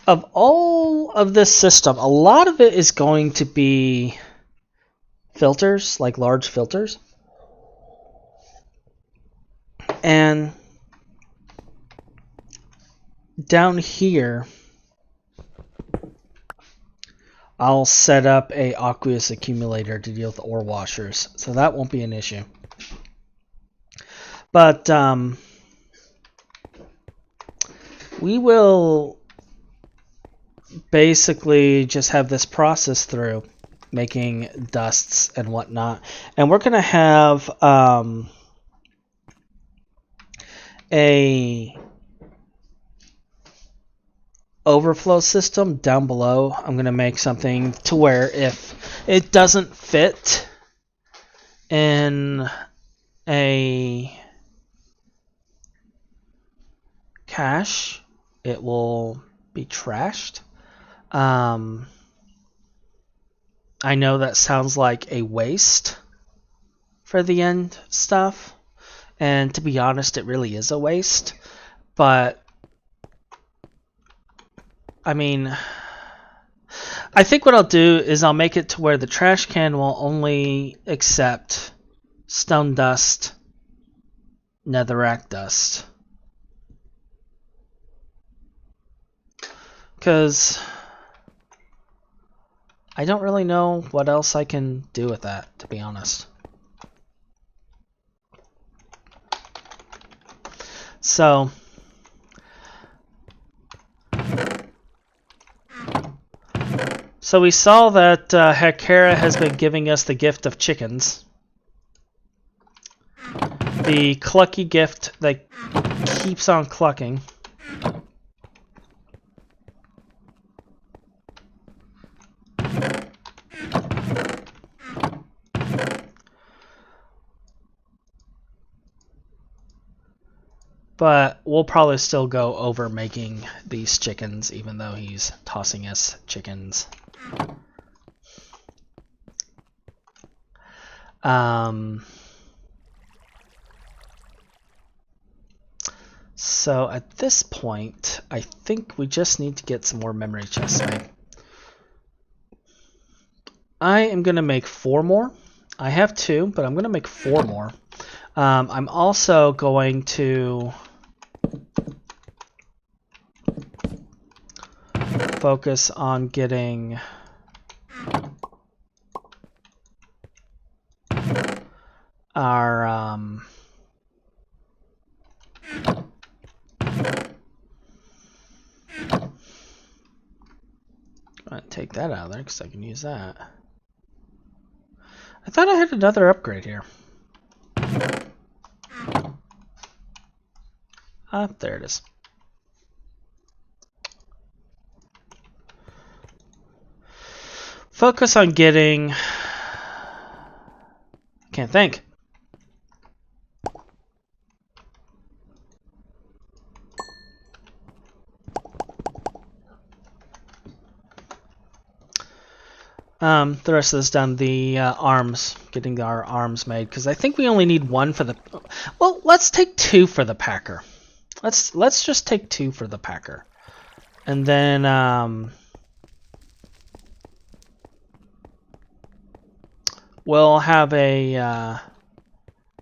of all of this system, a lot of it is going to be filters, like large filters. And down here, I'll set up a aqueous accumulator to deal with ore washers, so that won't be an issue. But we will basically just have this process through making dusts and whatnot, and we're going to have a overflow system down below. I'm going to make something to where if it doesn't fit in a cache, it will be trashed. I know that sounds like a waste for the end stuff, and to be honest, it really is a waste, but I mean, I think what I'll do is I'll make it to where the trash can will only accept stone dust, netherrack dust, because I don't really know what else I can do with that, to be honest. So we saw that Hakera has been giving us the gift of chickens. The clucky gift that keeps on clucking. But we'll probably still go over making these chickens, even though he's tossing us chickens. So at this point, I think we just need to get some more memory chests made. I am going to make 4 more. I have 2, but I'm going to make 4 more. I'm also going to focus on getting our take that out of there because I can use that. I thought I had another upgrade here. There it is. Focus on getting... Can't think. The rest of this done. The arms, getting our arms made, because I think we only need 1 for the. Well, let's take 2 for the Packer. Let's just take 2 for the Packer, and then we'll have a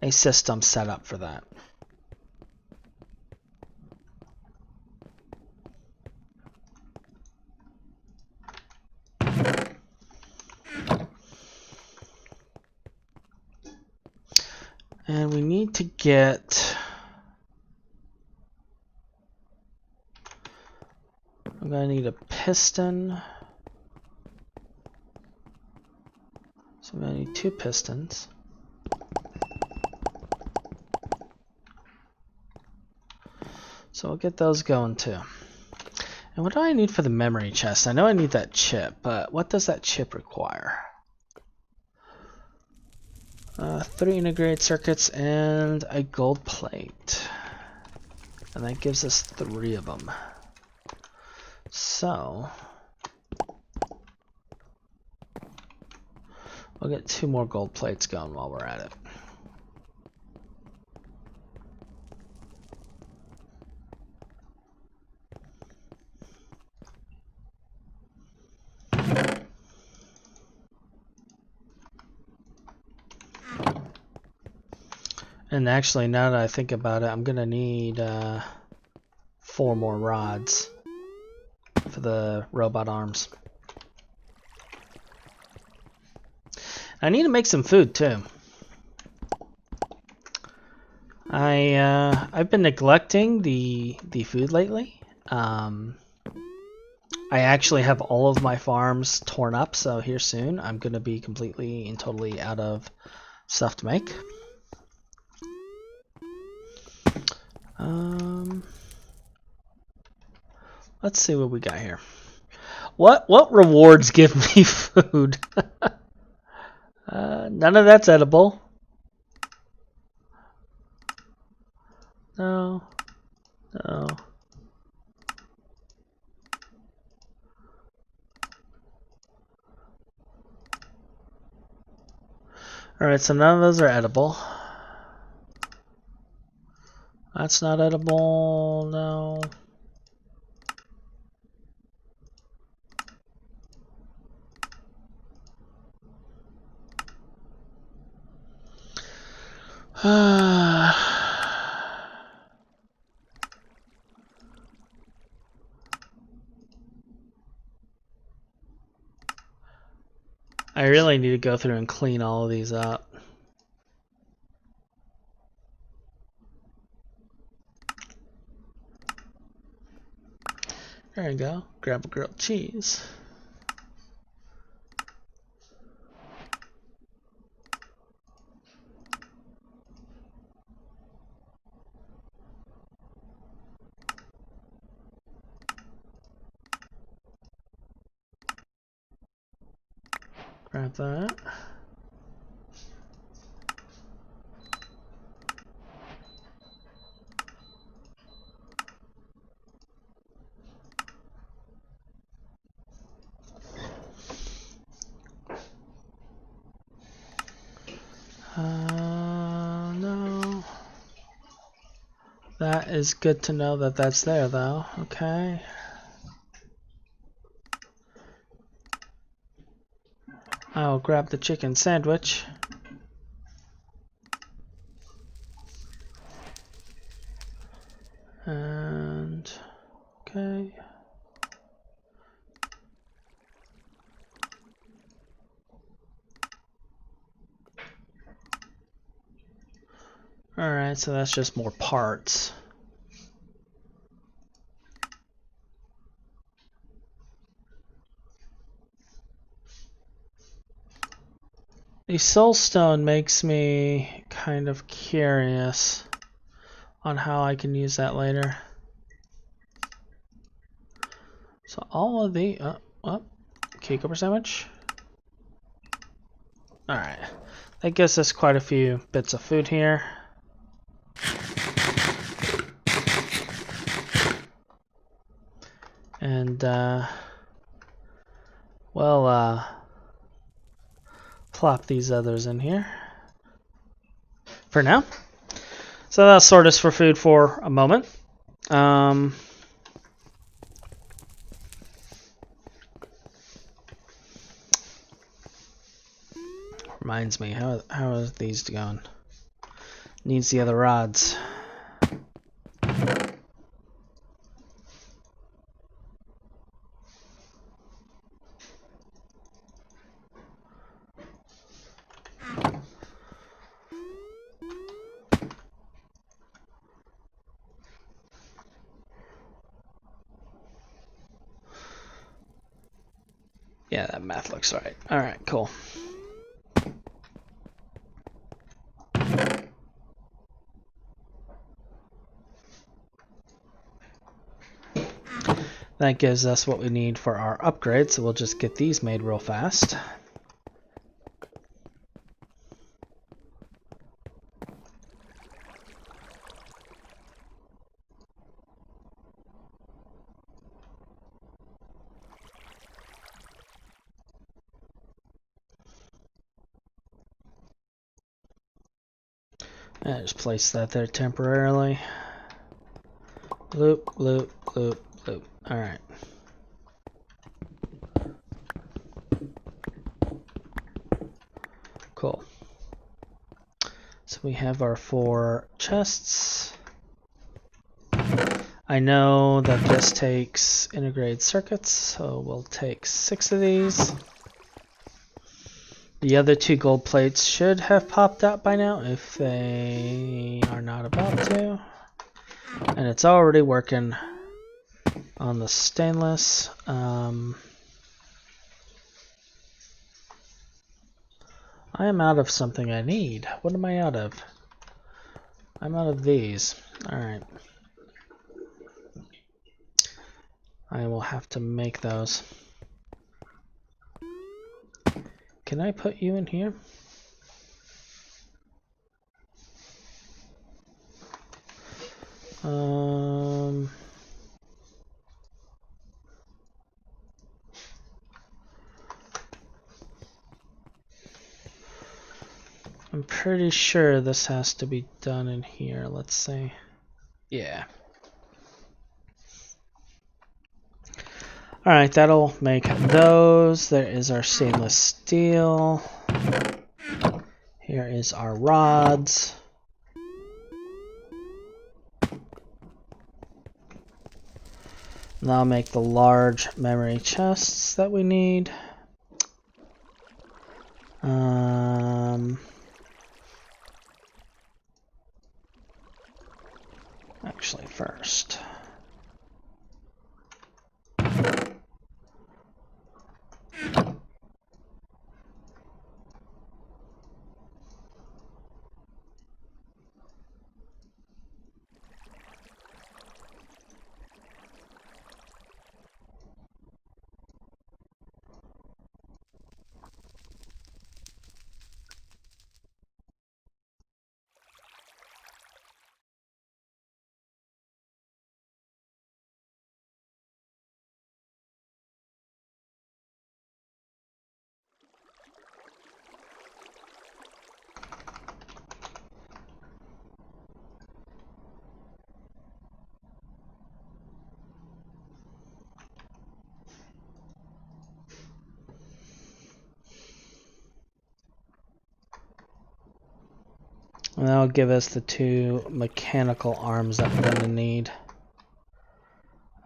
system set up for that. And we need to get... I'm going to need a piston. So I'm going to need 2 pistons. So we'll get those going too. And what do I need for the memory chest? I know I need that chip, but what does that chip require? 3 integrated circuits and a gold plate. And that gives us 3 of them. So we'll get 2 more gold plates going while we're at it. And actually, now that I think about it, I'm gonna need 4 more rods for the robot arms. I need to make some food too. I've been neglecting the food lately. I actually have all of my farms torn up, so here soon I'm gonna be completely and totally out of stuff to make. Let's see what we got here. What rewards give me food? None of that's edible. No. No. Alright, so none of those are edible. That's not edible, no. I really need to go through and clean all of these up. There you go. Grab a grilled cheese. Grab that. No. That is good to know that that's there, though. Okay. I'll grab the chicken sandwich. And okay. Alright, so that's just more parts. The soulstone makes me kind of curious on how I can use that later. So all of the cucumber sandwich. Alright, that gives us quite a few bits of food here. And we'll plop these others in here for now. So that'll sort us for food for a moment. Reminds me, how are these going? Needs the other rods. Yeah, that math looks right. Alright, cool. That gives us what we need for our upgrade, so we'll just get these made real fast. And just place that there temporarily. Loop, loop, loop, loop. Alright. Cool. So we have our 4 chests. I know that this takes integrated circuits, so we'll take 6 of these. The other 2 gold plates should have popped out by now if they are not about to. And it's already working on the stainless. I am out of something I need. What am I out of? I'm out of these. Alright. I will have to make those. Can I put you in here? I'm pretty sure this has to be done in here. Let's see. Yeah. Alright, that'll make those. There is our stainless steel. Here is our rods. And I'll make the large memory chests that we need. Actually, first. And that'll give us the 2 mechanical arms that we're going to need.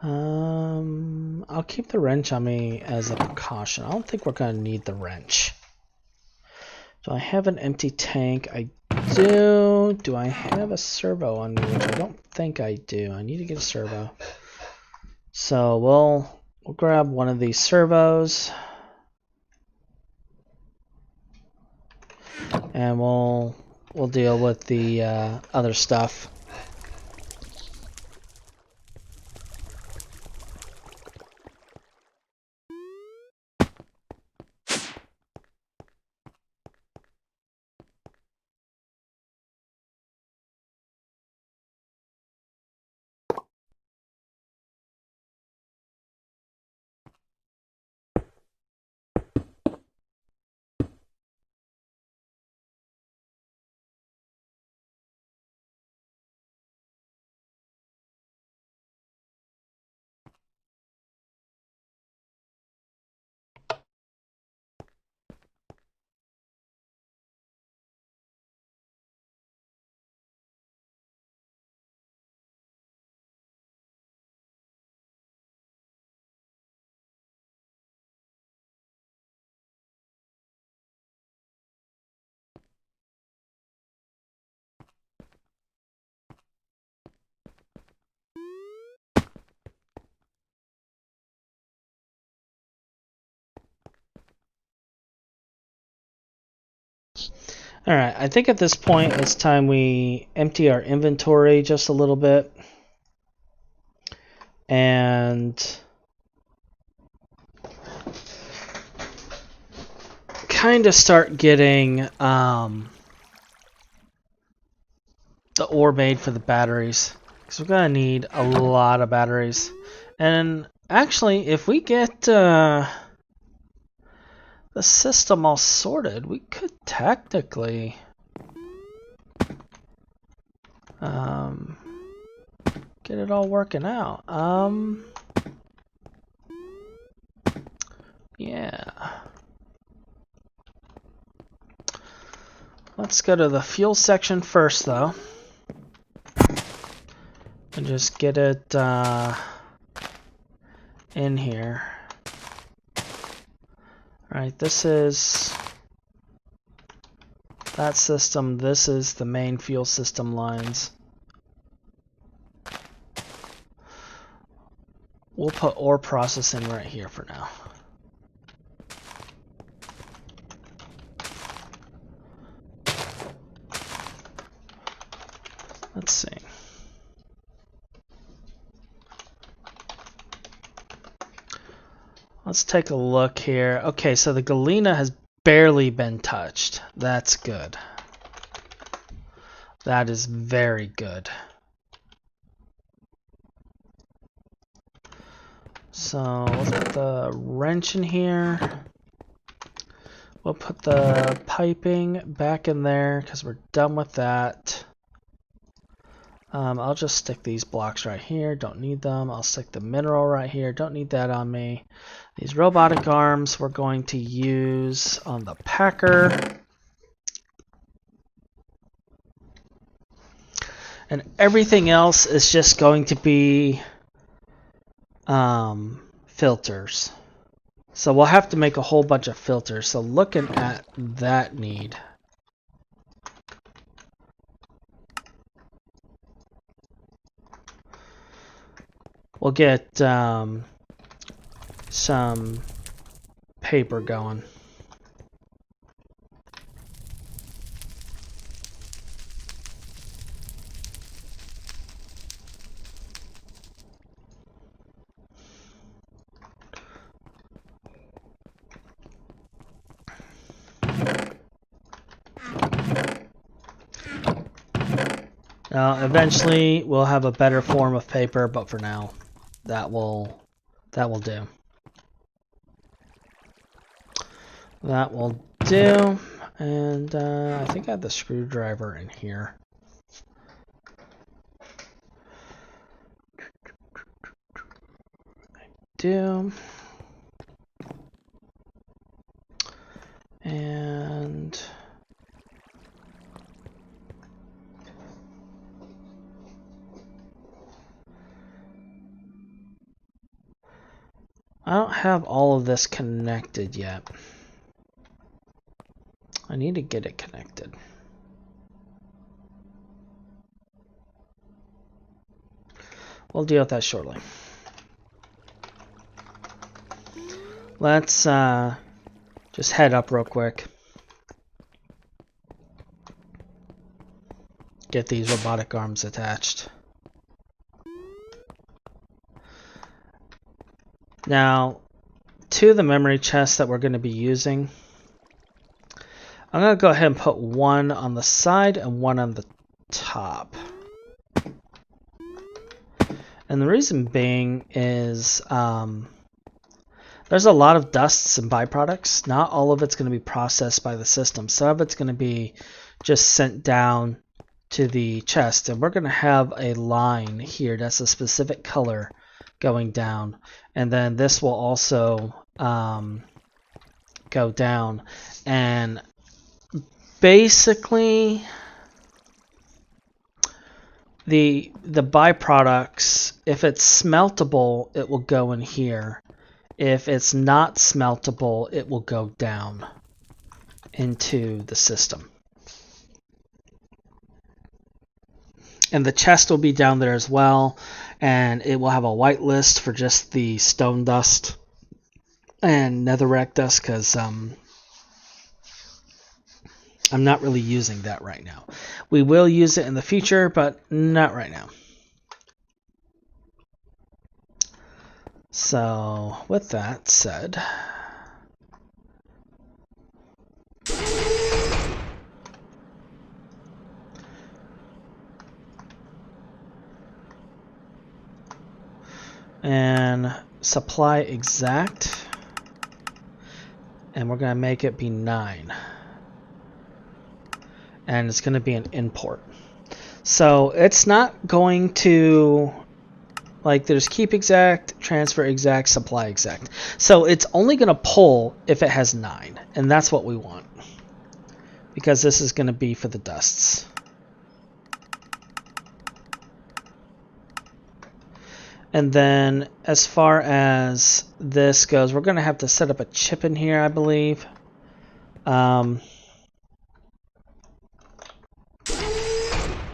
I'll keep the wrench on me as a precaution. I don't think we're going to need the wrench. Do I have an empty tank? I do. Do I have a servo on me? Which I don't think I do. I need to get a servo. So we'll grab one of these servos. And we'll deal with the other stuff. Alright, I think at this point it's time we empty our inventory just a little bit. And kind of start getting the ore made for the batteries. Because we're going to need a lot of batteries. And actually, if we get the system all sorted, we could technically get it all working out. Yeah. Let's go to the fuel section first, though. And just get it in here. Alright, this is that system. This is the main fuel system lines. We'll put ore processing right here for now. Let's see. Let's take a look here. Okay, so the galena has barely been touched. That's good. That is very good. So let's put the wrench in here. We'll put the piping back in there because we're done with that. I'll just stick these blocks right here. Don't need them. I'll stick the mineral right here. Don't need that on me. These robotic arms we're going to use on the packer. And everything else is just going to be filters. So we'll have to make a whole bunch of filters. So looking at that need. We'll get some paper going. Now, eventually, we'll have a better form of paper, but for now, that will do. That will do. And I think I have the screwdriver in here. I do. And I don't have all of this connected yet. I need to get it connected. We'll deal with that shortly. Let's just head up real quick. Get these robotic arms attached. Now, two of the memory chests that we're going to be using, I'm going to go ahead and put one on the side and one on the top. And the reason being is there's a lot of dusts and byproducts. Not all of it's going to be processed by the system. Some of it's going to be just sent down to the chest. And we're going to have a line here that's a specific color going down. And then this will also go down. And basically, the byproducts, if it's smeltable, it will go in here. If it's not smeltable, it will go down into the system. And the chest will be down there as well, and it will have a white list for just the stone dust and netherrack dust, because I'm not really using that right now. We will use it in the future, but not right now. So, with that said, and supply exact, and we're going to make it be 9. And it's going to be an import. So it's not going to, like, there's keep exact, transfer exact, supply exact. So it's only going to pull if it has 9, and that's what we want, because this is going to be for the dusts. And then as far as this goes, we're going to have to set up a chip in here, I believe.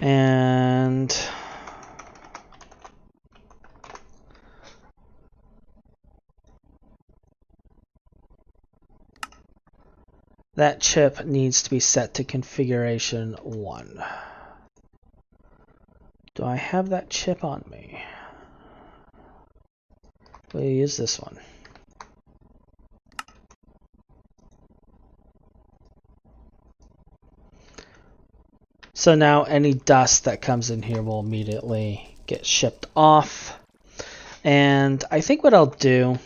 And that chip needs to be set to configuration 1. Do I have that chip on me? We'll use this one. So now any dust that comes in here will immediately get shipped off. And I think what I'll do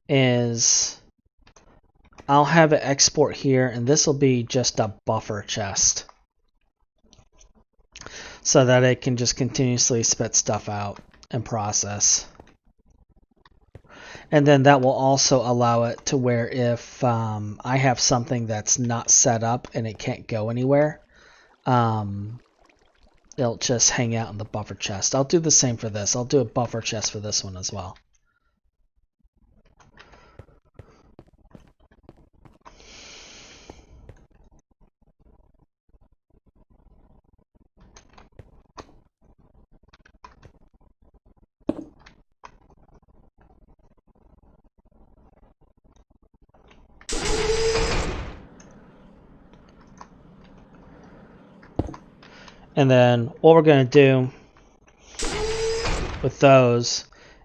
is I'll have it export here, and this will be just a buffer chest, so that it can just continuously spit stuff out and process. And then that will also allow it to where if I have something that's not set up and it can't go anywhere, it'll just hang out in the buffer chest. I'll do the same for this. I'll do a buffer chest for this one as well. And then what we're going to do with those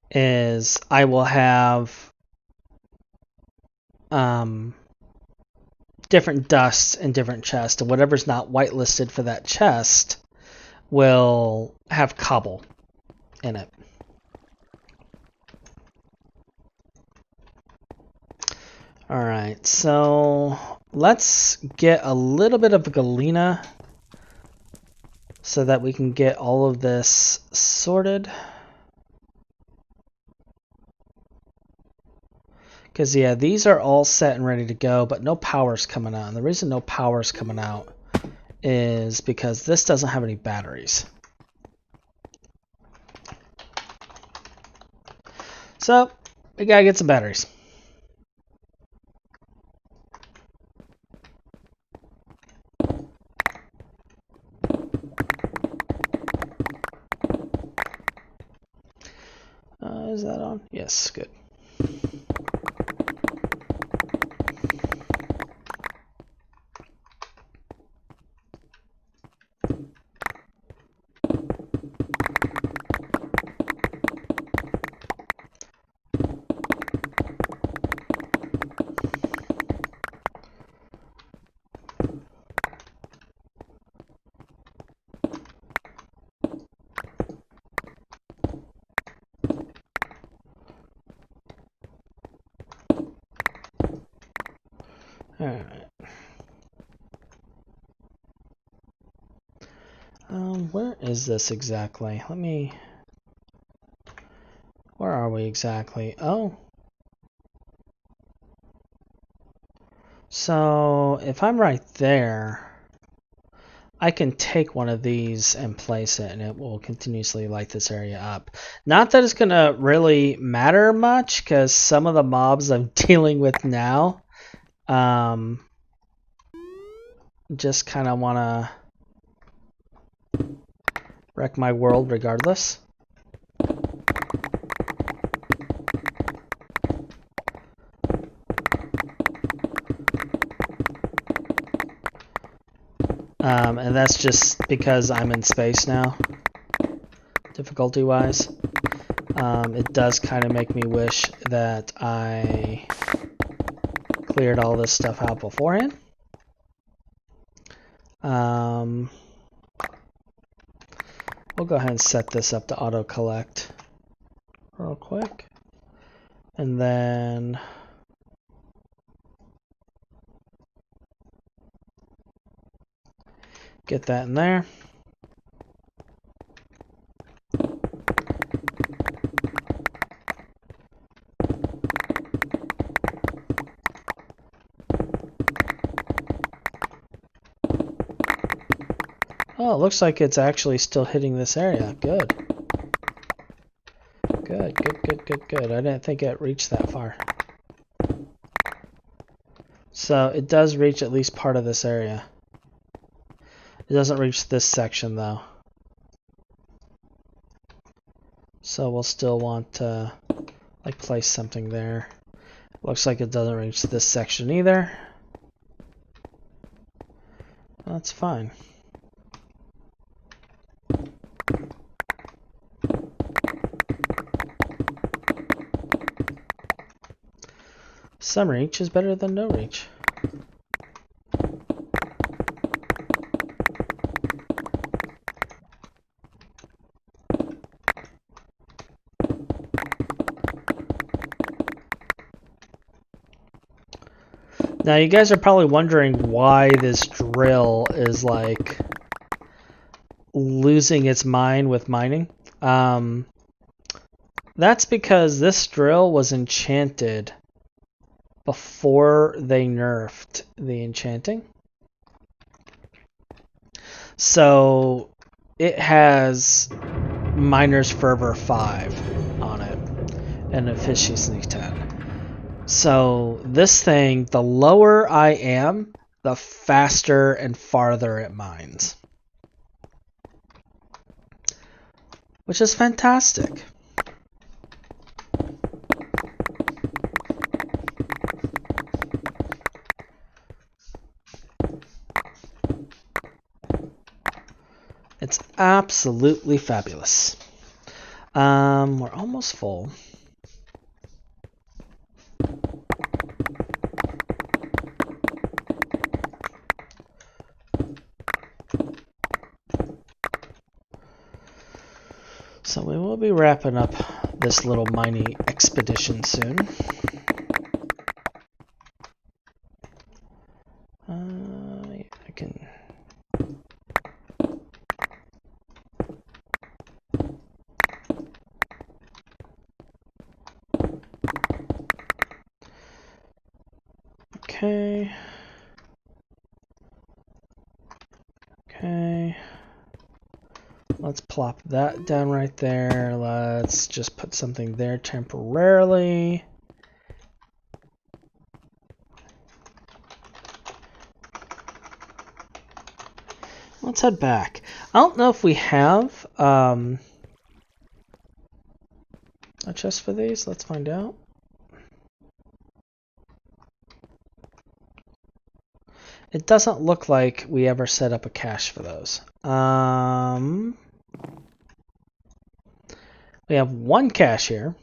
is I will have different dusts in different chests, and whatever's not whitelisted for that chest will have cobble in it. Alright, so let's get a little bit of galena so that we can get all of this sorted. Because, yeah, these are all set and ready to go, but no power's coming out. And the reason no power's coming out is because this doesn't have any batteries. So, we gotta get some batteries. Is that on? Yes, good. Alright. Where is this exactly? Where are we exactly? Oh. So, if I'm right there, I can take one of these and place it, and it will continuously light this area up. Not that it's going to really matter much, because some of the mobs I'm dealing with now just kind of want to wreck my world regardless. And that's just because I'm in space now, difficulty-wise. It does kind of make me wish that I cleared all this stuff out beforehand. We'll go ahead and set this up to auto-collect real quick. And then get that in there. Oh, it looks like it's actually still hitting this area. Good. Good, good, good, good, good. I didn't think it reached that far. So it does reach at least part of this area. It doesn't reach this section though. So we'll still want to like place something there. Looks like it doesn't reach this section either. That's fine. Some reach is better than no reach. Now you guys are probably wondering why this drill is like losing its mind with mining. That's because this drill was enchanted before they nerfed the enchanting. So it has Miner's Fervor 5 on it and Efficiency 10. So this thing, the lower I am, the faster and farther it mines. Which is fantastic. absolutely fabulous. We're almost full. So we will be wrapping up this little mining expedition soon. I can... Okay. Okay. Let's plop that down right there. Let's just put something there temporarily. Let's head back. I don't know if we have a chest for these. Let's find out. It doesn't look like we ever set up a cache for those. We have one cache here.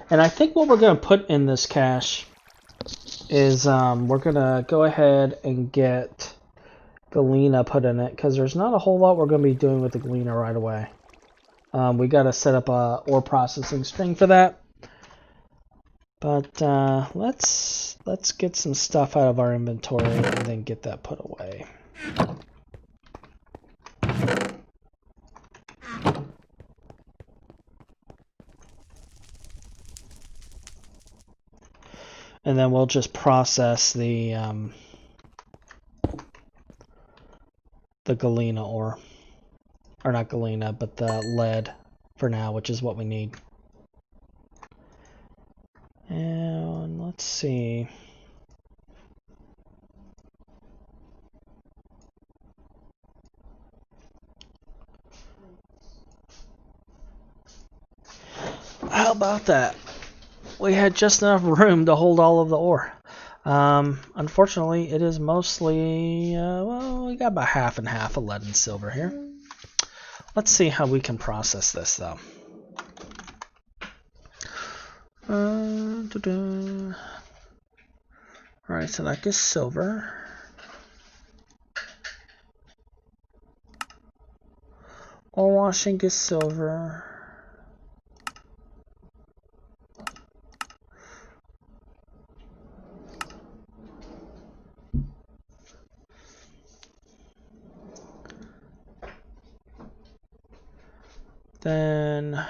And I think what we're going to put in this cache is we're going to go ahead and get Galena put in it, because there's not a whole lot we're going to be doing with the Galena right away. We got to set up a ore processing string for that. But let's get some stuff out of our inventory and then get that put away. And then we'll just process the Galena ore. Or not Galena, but the lead for now, which is what we need. And let's see. How about that? We had just enough room to hold all of the ore. Unfortunately, it is mostly, well, we got about half and half of lead and silver here. Let's see how we can process this, though. Alright, so that is silver. Ore washing is silver. Then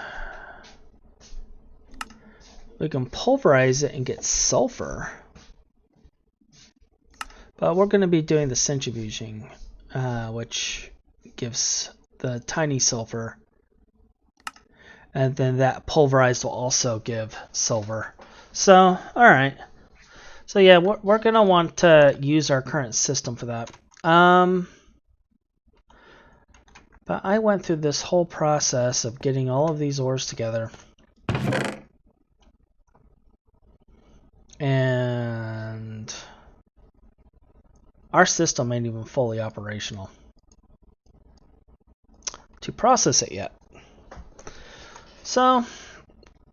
we can pulverize it and get sulfur. But we're going to be doing the centrifuging, which gives the tiny sulfur. And then that pulverized will also give silver. So, alright. So yeah, we're going to want to use our current system for that. But I went through this whole process of getting all of these ores together. And our system ain't even fully operational to process it yet. So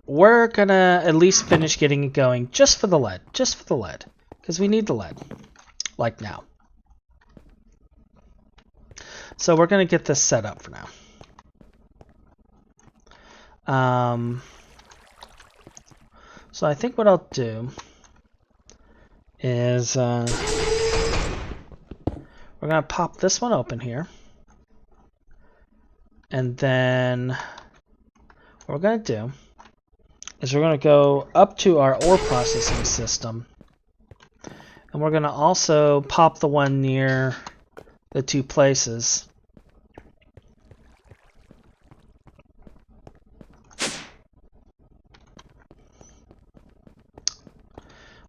we're gonna at least finish getting it going just for the lead. Just for the lead. Because we need the lead. Like now. So we're going to get this set up for now. So I think what I'll do is we're going to pop this one open here. And then what we're going to do is we're going to go up to our ore processing system. And we're going to also pop the one near the two places.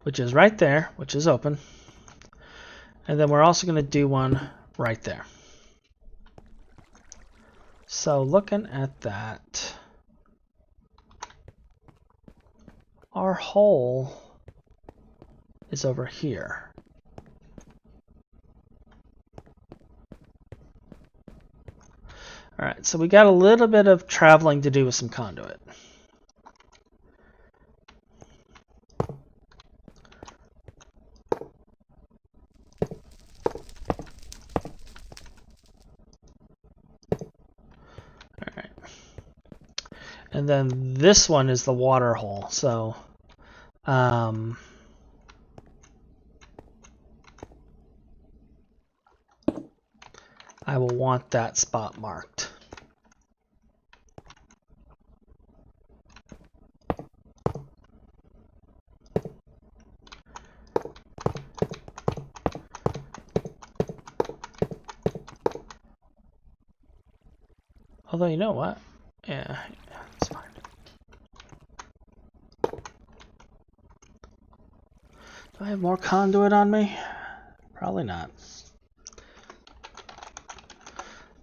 Which is right there, which is open. And then we're also going to do one right there. So looking at that, our hole is over here. Alright, so we got a little bit of traveling to do with some conduit. Alright. And then this one is the water hole, so I will want that spot marked. Although, you know what? Yeah, it's fine. Do I have more conduit on me? Probably not.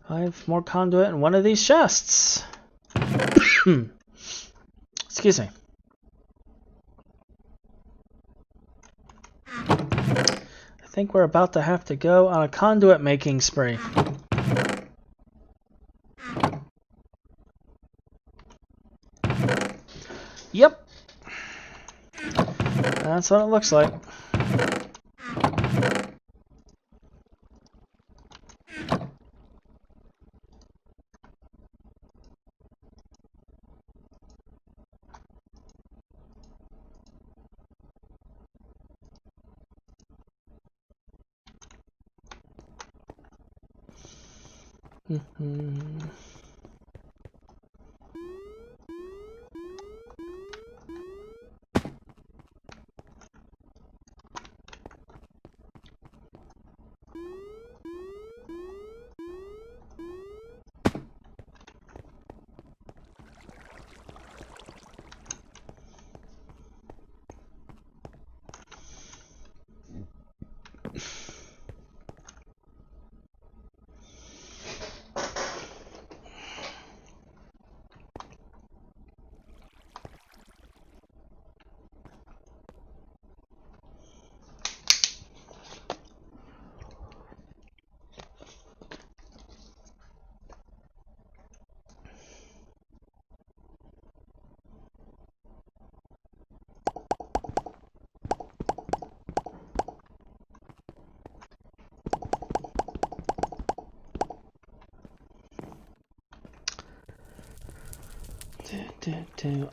I have more conduit in one of these chests. Excuse me. I think we're about to have to go on a conduit making spree. Yep. That's what it looks like.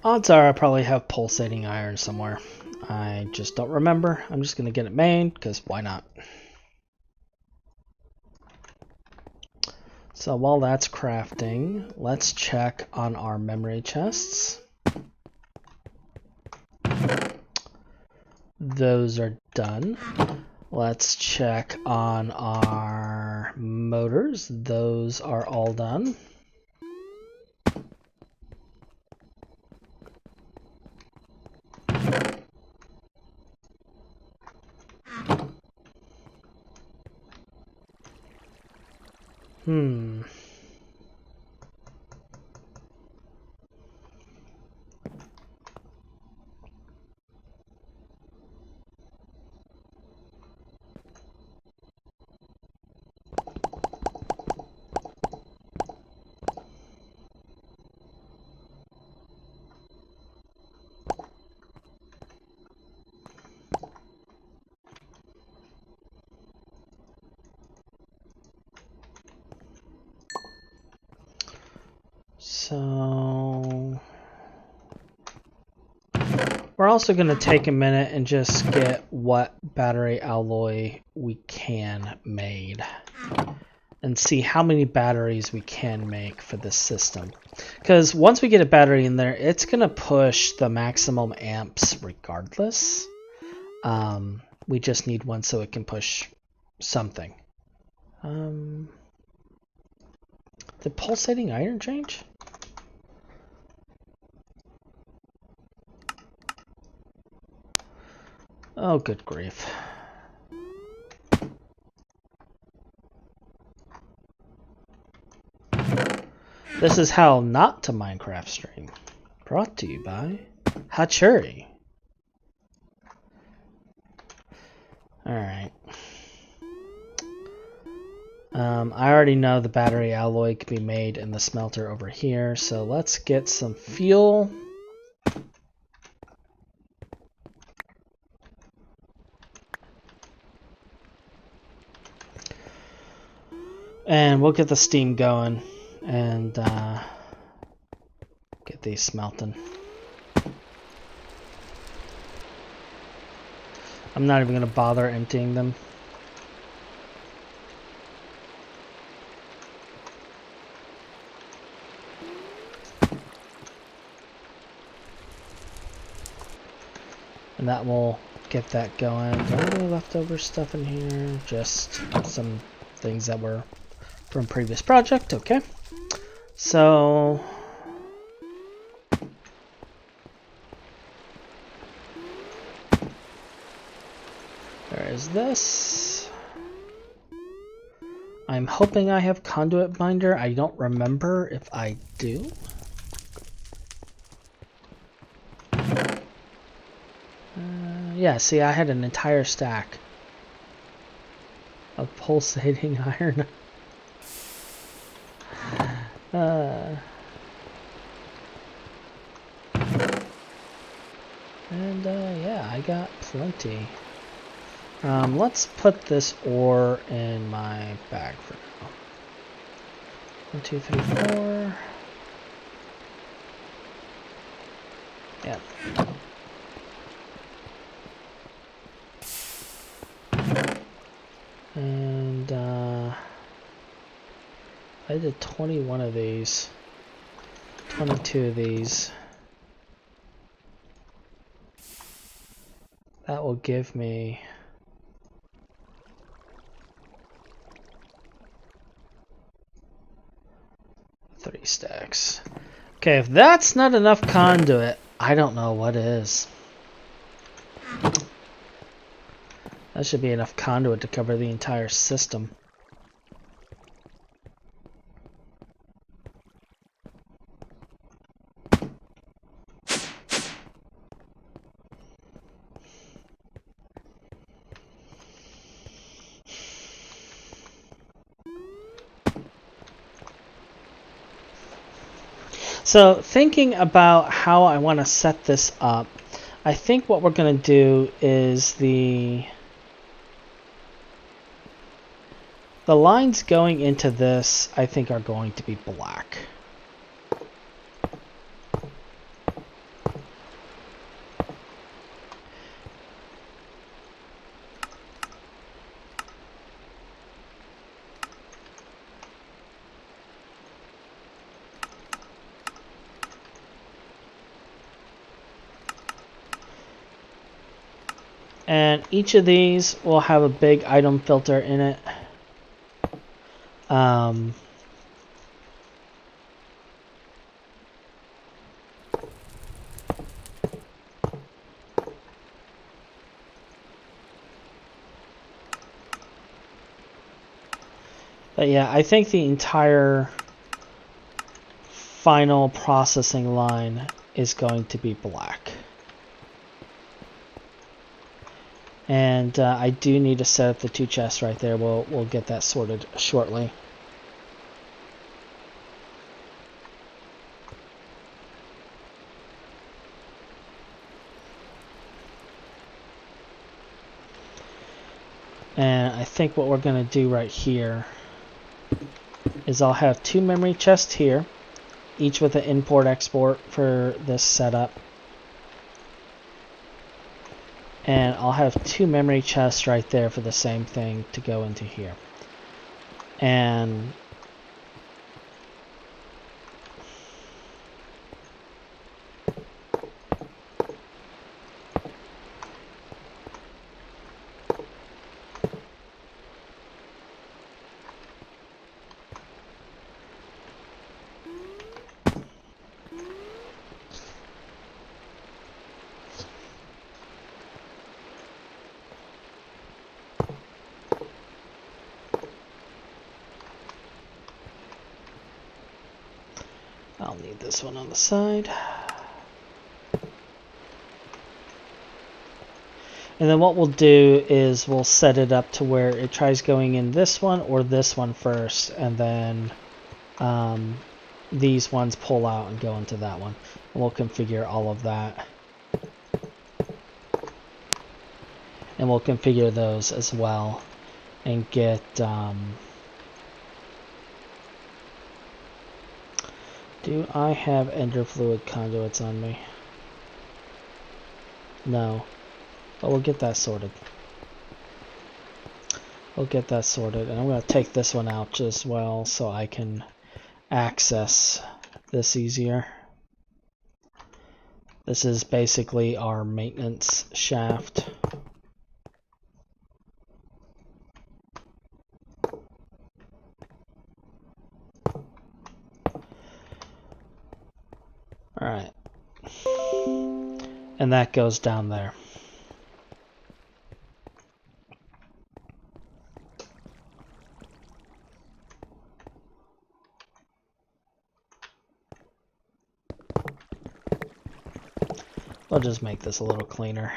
Odds are I probably have pulsating iron somewhere. I just don't remember. I'm just going to get it made, because why not? So while that's crafting, let's check on our memory chests. Those are done. Let's check on our motors. Those are all done. So we're also going to take a minute and just get what battery alloy we can made and see how many batteries we can make for this system. Because once we get a battery in there, it's going to push the maximum amps regardless. We just need one so it can push something. Did pulsating iron change? Oh, good grief. This is how not to Minecraft stream. Brought to you by Hachuri. Alright. I already know the battery alloy can be made in the smelter over here, so let's get some fuel. And we'll get the steam going and get these smelting. I'm not even going to bother emptying them. And that will get that going. Do I have any leftover stuff in here? Just some things that were from previous project. Okay. So there is this. I'm hoping I have conduit binder. I don't remember if I do. Yeah, see, I had an entire stack of pulsating iron. Yeah, I got plenty. Let's put this ore in my bag for now. 1, 2, 3, 4. Yeah. And I did 21 of these, 22 of these. That will give me 30 stacks. Okay, if that's not enough conduit, I don't know what is. That should be enough conduit to cover the entire system. So thinking about how I want to set this up, I think what we're going to do is the lines going into this, I think, are going to be black. And each of these will have a big item filter in it. But yeah, I think the entire final processing line is going to be black. And I do need to set up the 2 chests right there. We'll get that sorted shortly. And I think what we're going to do right here is I'll have 2 memory chests here, each with an import-export for this setup. And I'll have 2 memory chests right there for the same thing to go into here. And I'll need this one on the side. And then what we'll do is we'll set it up to where it tries going in this one or this one first, and then these ones pull out and go into that one. And we'll configure all of that. And we'll configure those as well and get do I have ender fluid conduits on me? No. But we'll get that sorted. We'll get that sorted. And I'm going to take this one out as well so I can access this easier. This is basically our maintenance shaft. Alright. And that goes down there. I'll just make this a little cleaner.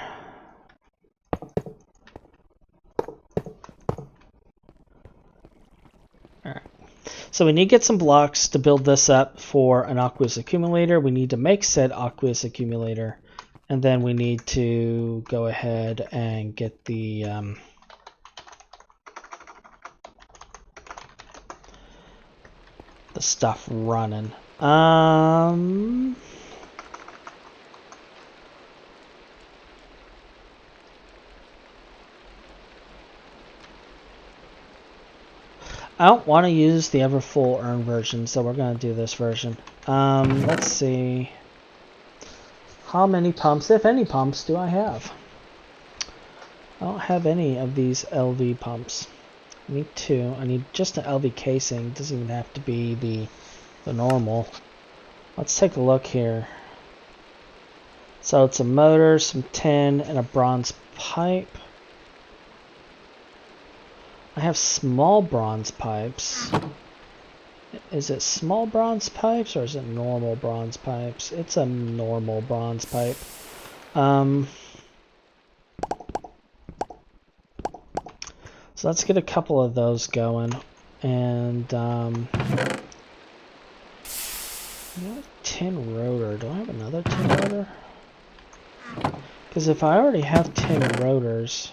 Alright. So we need to get some blocks to build this up for an aqueous accumulator. We need to make said aqueous accumulator. And then we need to go ahead and get the stuff running. I don't want to use the ever full earn version, so we're going to do this version. Let's see. How many pumps, if any pumps, do I have? I don't have any of these LV pumps. I need 2. I need just an LV casing. It doesn't even have to be the normal. Let's take a look here. So it's a motor, some tin, and a bronze pipe. I have small bronze pipes. Is it small bronze pipes or is it normal bronze pipes? It's a normal bronze pipe. So let's get a couple of those going. And tin rotor. Do I have another tin rotor? Because if I already have tin rotors,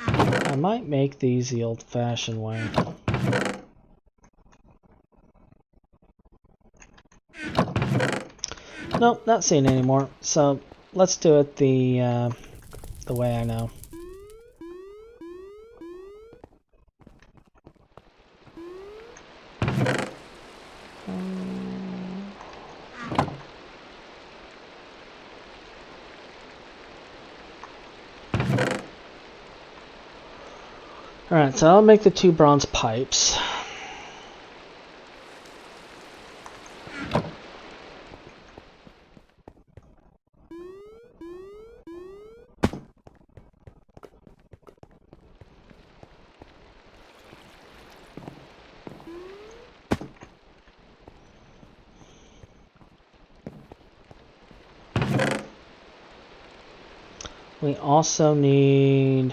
I might make these the old-fashioned way. Nope, not seeing it anymore. So let's do it the way I know. Alright, so I'll make the 2 bronze pipes. We also need...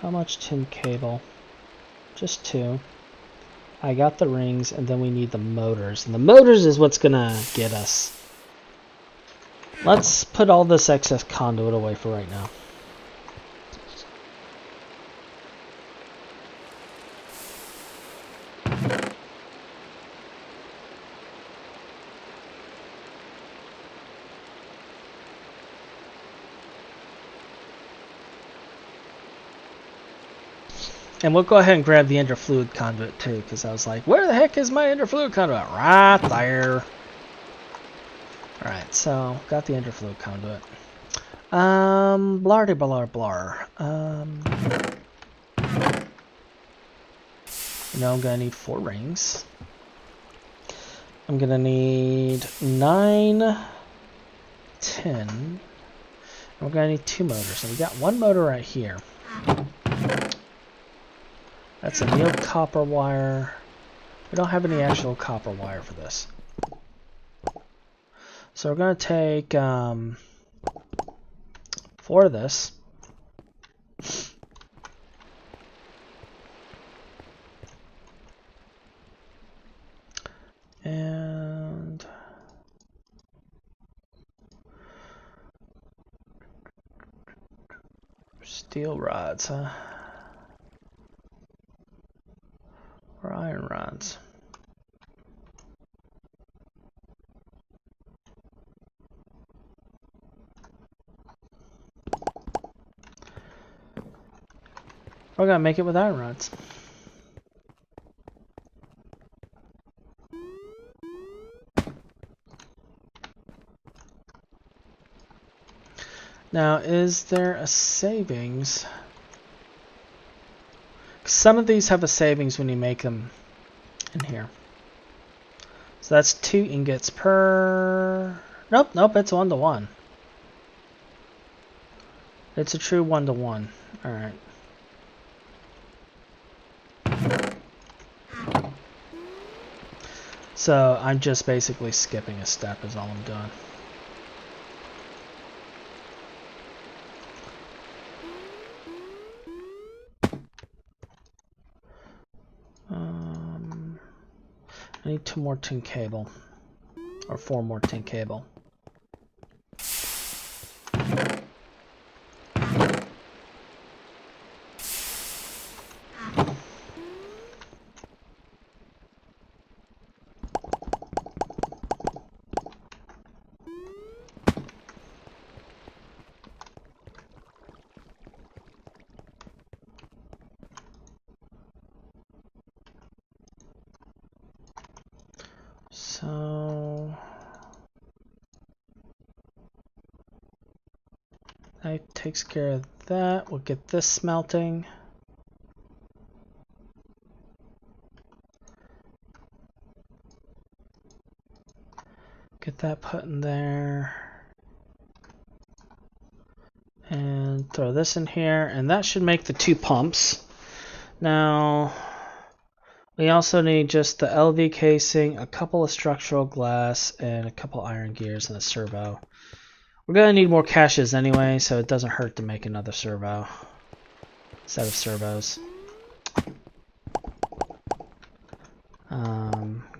How much tin cable? Just 2. I got the rings, and then we need the motors. And the motors is what's gonna get us. Let's put all this excess conduit away for right now. And we'll go ahead and grab the ender fluid conduit too, because I was like, where the heck is my ender fluid conduit? Right there. Alright, so got the ender fluid conduit. Blardy blar blar. You know, I'm gonna need 4 rings. I'm gonna need 9, 10. We're gonna need 2 motors. So we got 1 motor right here. That's a annealed copper wire. We don't have any actual copper wire for this. So we're going to take 4 of this. And steel rods, huh? Or iron rods. We're gonna make it with iron rods. Now, is there a savings? Some of these have a savings when you make them in here. So that's 2 ingots per... Nope, it's 1 to 1. It's a true 1 to 1. Alright. So I'm just basically skipping a step is all I'm doing. I need 2 more tin cable, or 4 more tin cable. So that takes care of that. We'll get this smelting. Get that put in there. And throw this in here. And that should make the 2 pumps. Now, we also need just the LV casing, a couple of structural glass, and a couple iron gears and a servo. We're going to need more caches anyway, so it doesn't hurt to make another set of servos.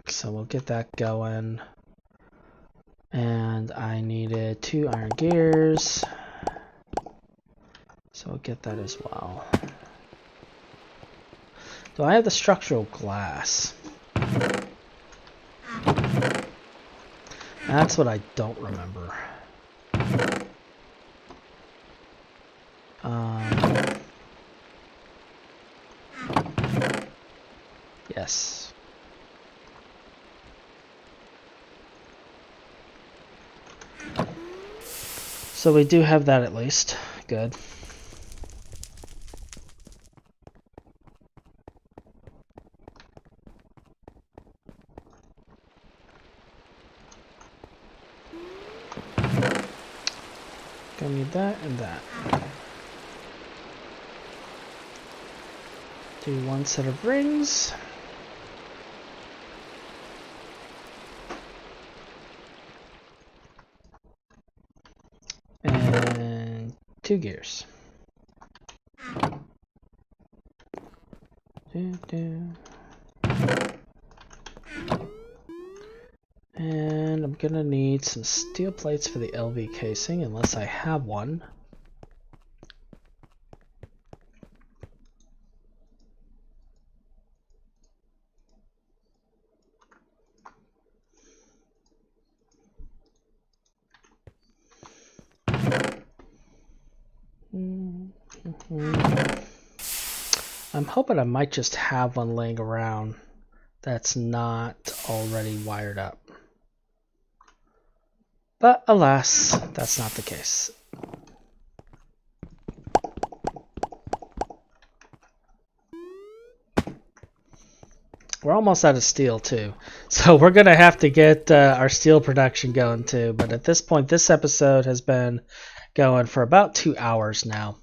So we'll get that going. And I needed 2 iron gears, so we'll get that as well. Do I have the structural glass? That's what I don't remember. Yes. So we do have that at least. Good. Gonna need that and that. Do 1 set of rings. And 2 gears. And I'm gonna need some steel plates for the LV casing, unless I have one. I'm hoping I might just have one laying around that's not already wired up. But alas, that's not the case. We're almost out of steel too, so we're gonna have to get our steel production going too. But at this point, this episode has been going for about 2 hours now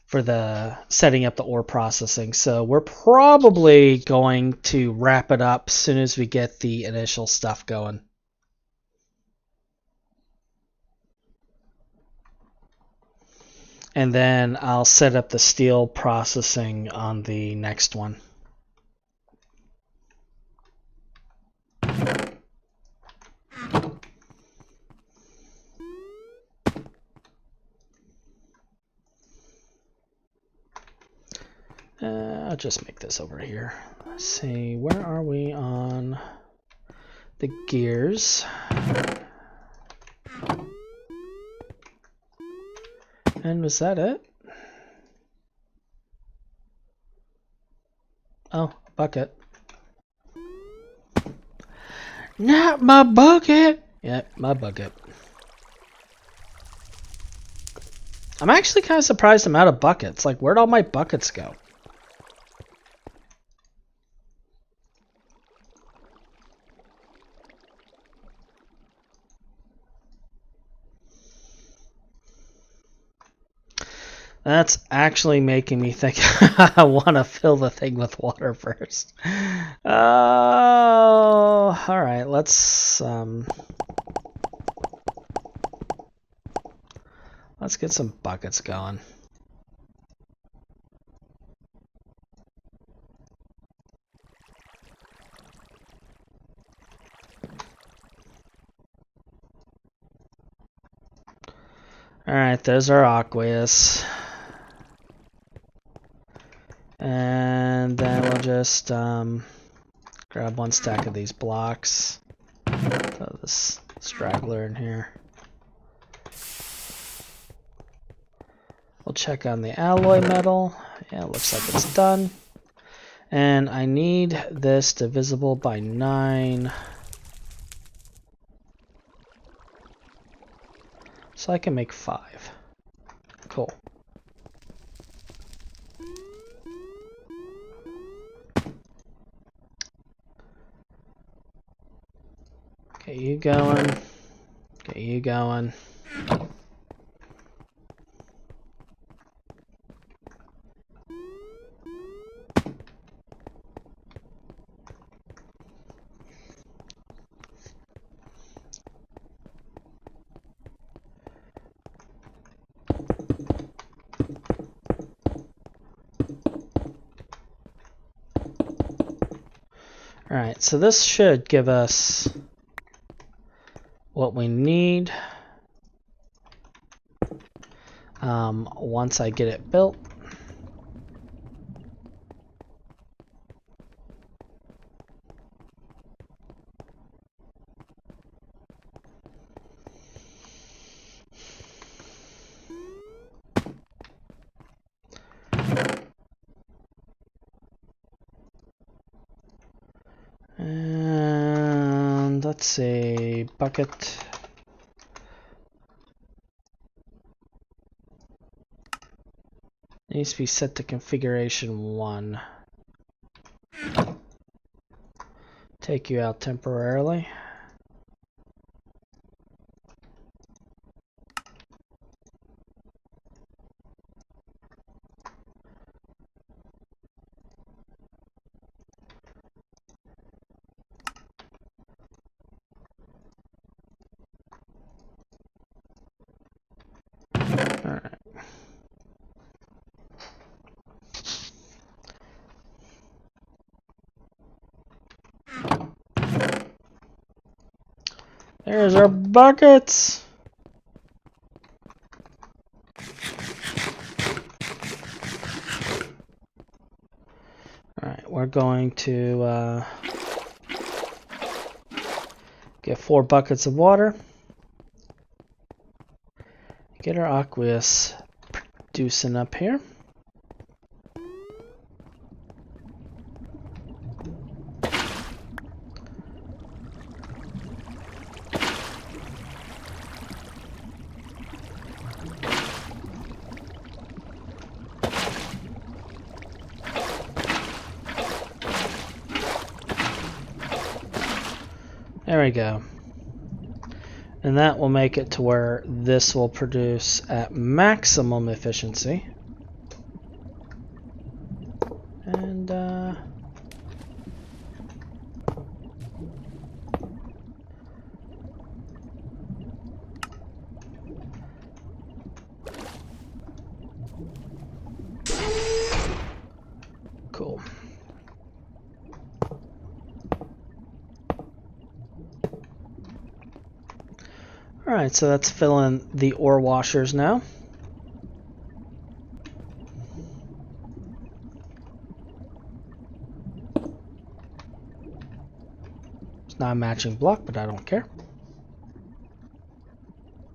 for the setting up the ore processing. So we're probably going to wrap it up as soon as we get the initial stuff going. And then I'll set up the steel processing on the next one. I'll just make this over here. Let's see, where are we on the gears? And was that it? Oh, bucket. Not my bucket! Yep, my bucket. I'm actually kind of surprised I'm out of buckets. Like, where'd all my buckets go? That's actually making me think I want to fill the thing with water first. Oh, all right. Let's get some buckets going. All right, there's our aqueous. And then we'll just grab one stack of these blocks. Throw this straggler in here. We'll check on the alloy metal. Yeah, it looks like it's done. And I need this divisible by 9. So I can make 5. Cool. Get you going. Get you going. Alright, so this should give us what we need once I get it built. And let's see, bucket. Needs to be set to configuration 1. Take you out temporarily. Alright. There's our buckets. Alright, we're going to get 4 buckets of water. Get our aqueous producing up here. There we go. And that will make it to where this will produce at maximum efficiency. And Alright, so that's filling the ore washers now. It's not a matching block, but I don't care.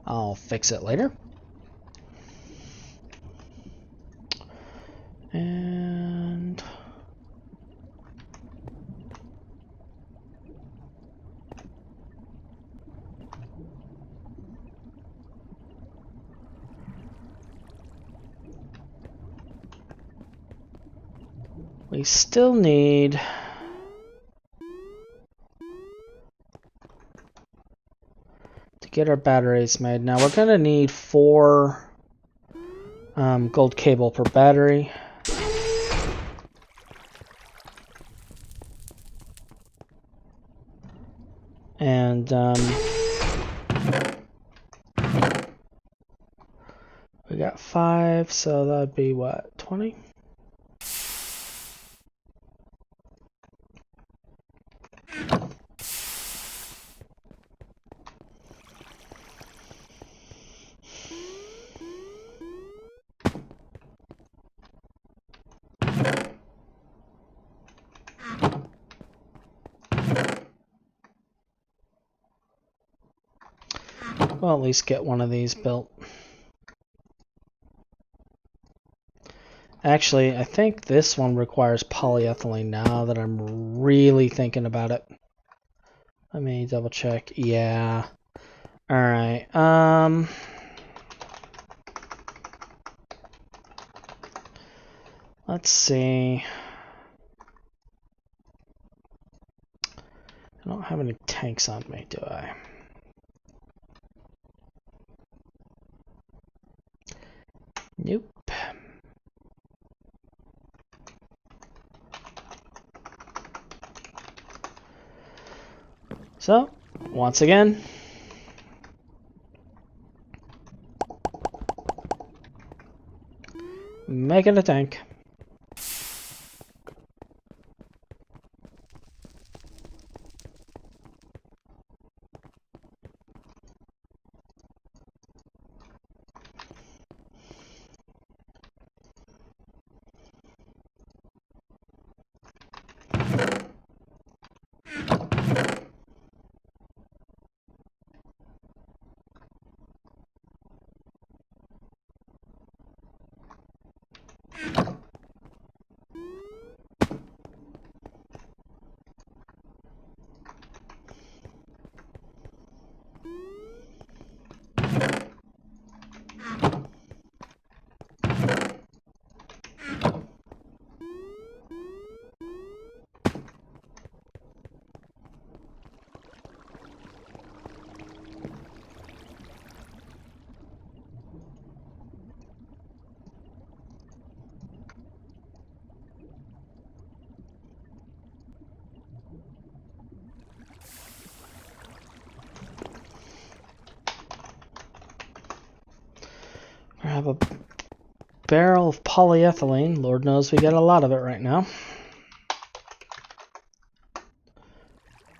I'll fix it later. And we still need to get our batteries made. Now we're going to need 4 gold cable per battery. And we got 5, so that'd be what, 20? Well, at least get one of these built. Actually, I think this one requires polyethylene now that I'm really thinking about it. Let me double check. Yeah. Alright. Let's see. I don't have any tanks on me, do I? Nope. So, once again, making a tank. I have a barrel of polyethylene. Lord knows we got a lot of it right now.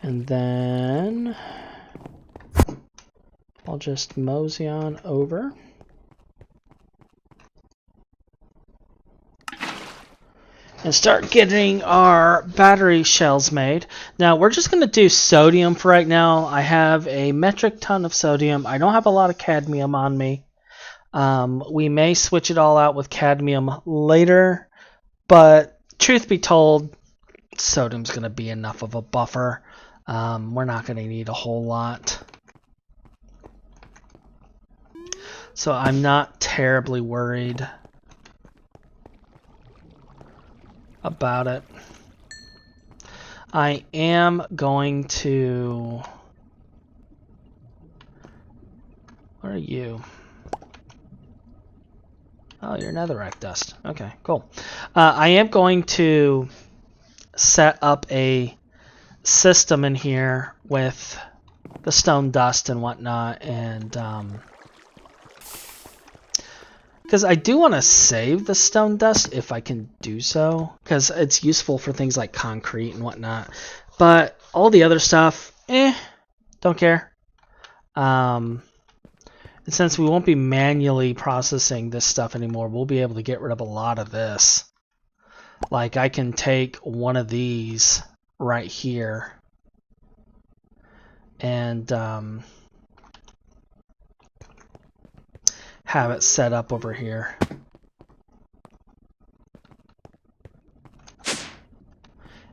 And then I'll just mosey on over. And start getting our battery shells made. Now we're just going to do sodium for right now. I have a metric ton of sodium. I don't have a lot of cadmium on me. We may switch it all out with cadmium later, but truth be told, sodium's going to be enough of a buffer. We're not going to need a whole lot. So I'm not terribly worried about it. I am going to... What are you? Oh, you're netherrack dust. Okay, cool. I am going to set up a system in here with the stone dust and whatnot, and because I do want to save the stone dust if I can do so, because it's useful for things like concrete and whatnot. But all the other stuff, don't care. And since we won't be manually processing this stuff anymore, we'll be able to get rid of a lot of this. Like I can take one of these right here and have it set up over here.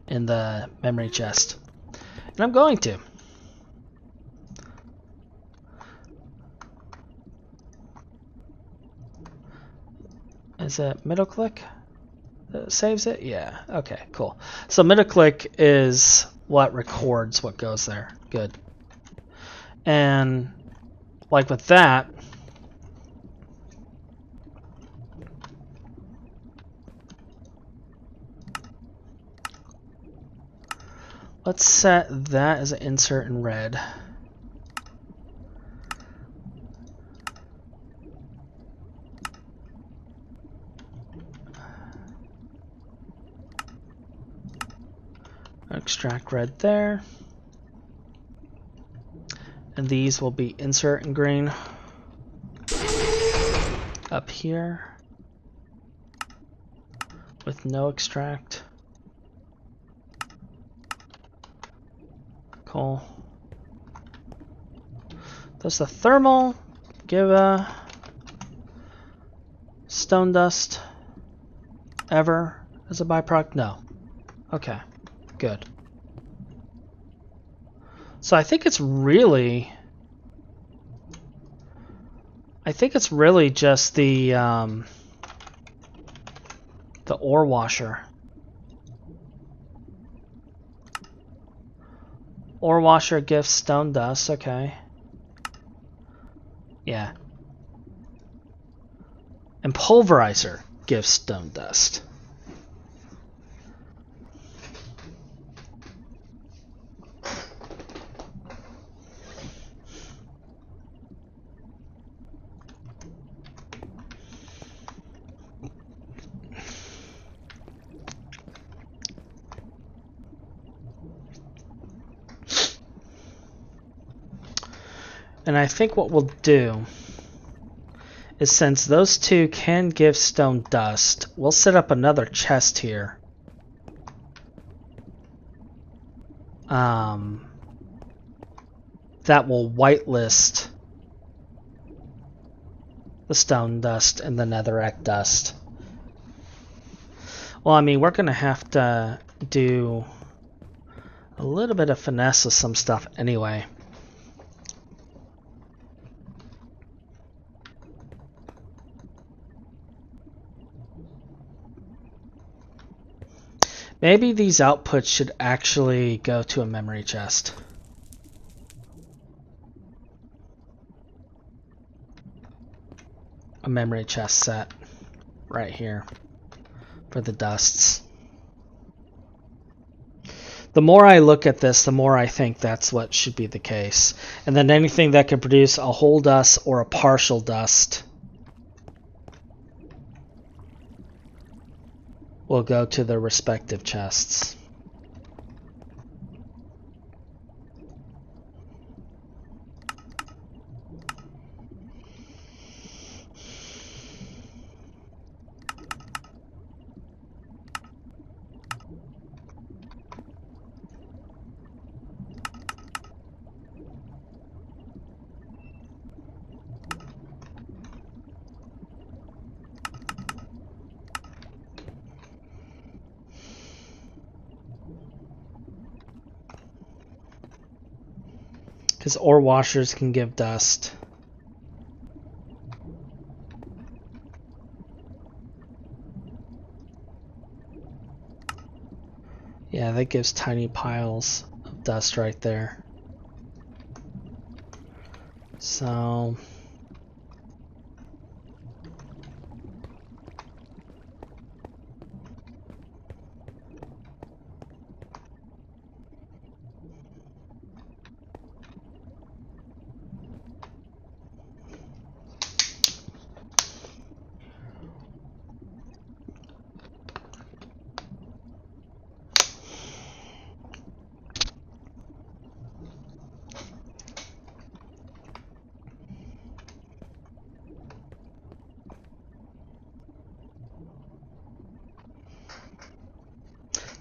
In the memory chest. And I'm going to. Is it middle click that saves it? Yeah. Okay, cool. So middle click is what records what goes there. Good. And like with that, let's set that as an insert in red. Extract red there. And these will be insert in green. Up here. With no extract. Cool. Does the thermal give a stone dust ever as a byproduct? No. Okay, good. So I think it's really just the ore washer. Ore washer gives stone dust, okay. Yeah. And pulverizer gives stone dust. And I think what we'll do is, since those two can give stone dust, we'll set up another chest here. That will whitelist the stone dust and the netherrack dust. Well, I mean, we're going to have to do a little bit of finesse with some stuff anyway. Maybe these outputs should actually go to a memory chest. A memory chest set right here for the dusts. The more I look at this, the more I think that's what should be the case. And then anything that can produce a whole dust or a partial dust will go to their respective chests. Because ore washers can give dust. Yeah, that gives tiny piles of dust right there. So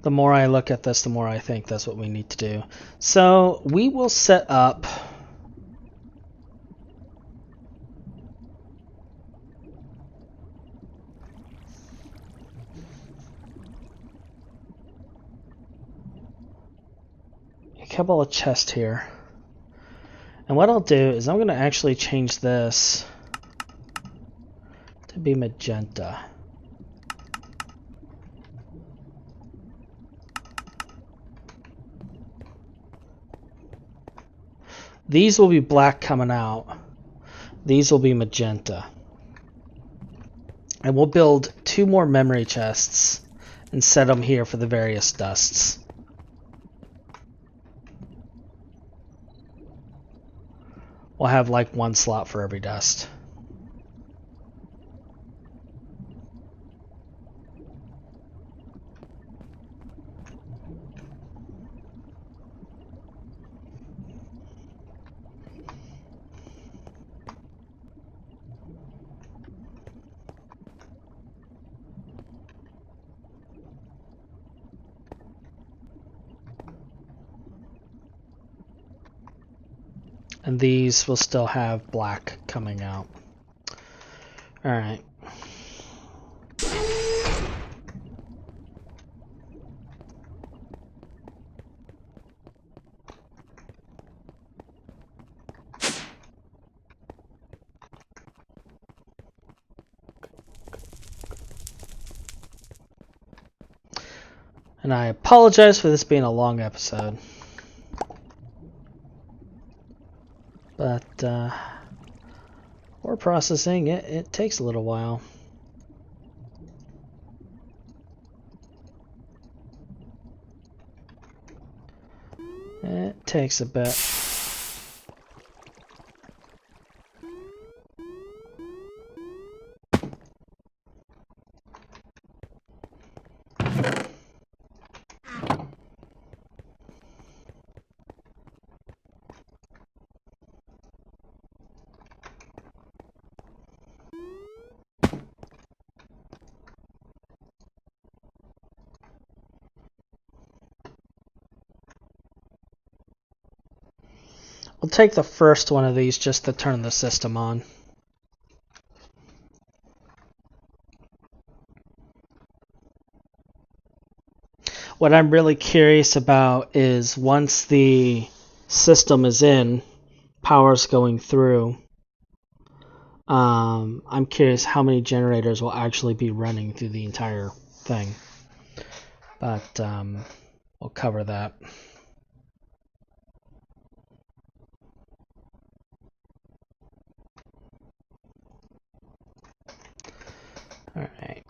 The more I look at this, the more I think that's what we need to do. So we will set up a couple of chests here. And what I'll do is I'm going to actually change this to be magenta. These will be black coming out. These will be magenta. And we'll build 2 more memory chests and set them here for the various dusts. We'll have like 1 slot for every dust. And these will still have black coming out. Alright. And I apologize for this being a long episode. But for processing, it takes a little while. It takes a bit. We'll take the first one of these just to turn the system on. What I'm really curious about is once the system is in, power's going through, I'm curious how many generators will actually be running through the entire thing. But we'll cover that. All right.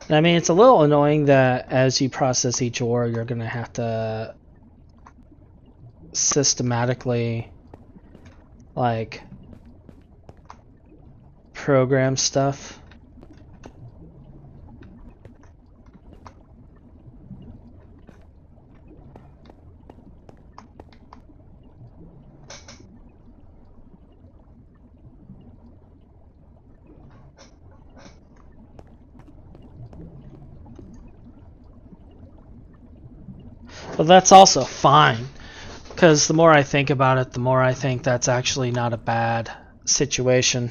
And I mean, it's a little annoying that as you process each ore, you're going to have to systematically, like, program stuff. But that's also fine, because the more I think about it, the more I think that's actually not a bad situation.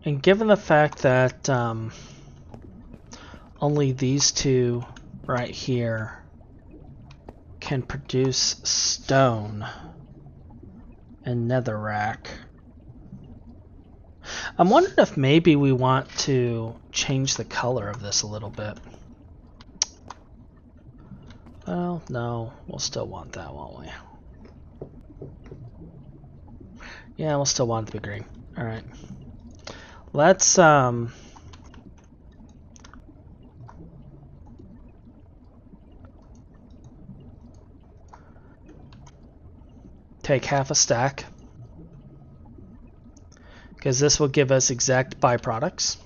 And given the fact that only these 2 right here can produce stone and netherrack, I'm wondering if maybe we want to change the color of this a little bit. Well, no, we'll still want that, won't we? Yeah, we'll still want it to be green. Alright. Let's take half a stack. because this will give us exact byproducts.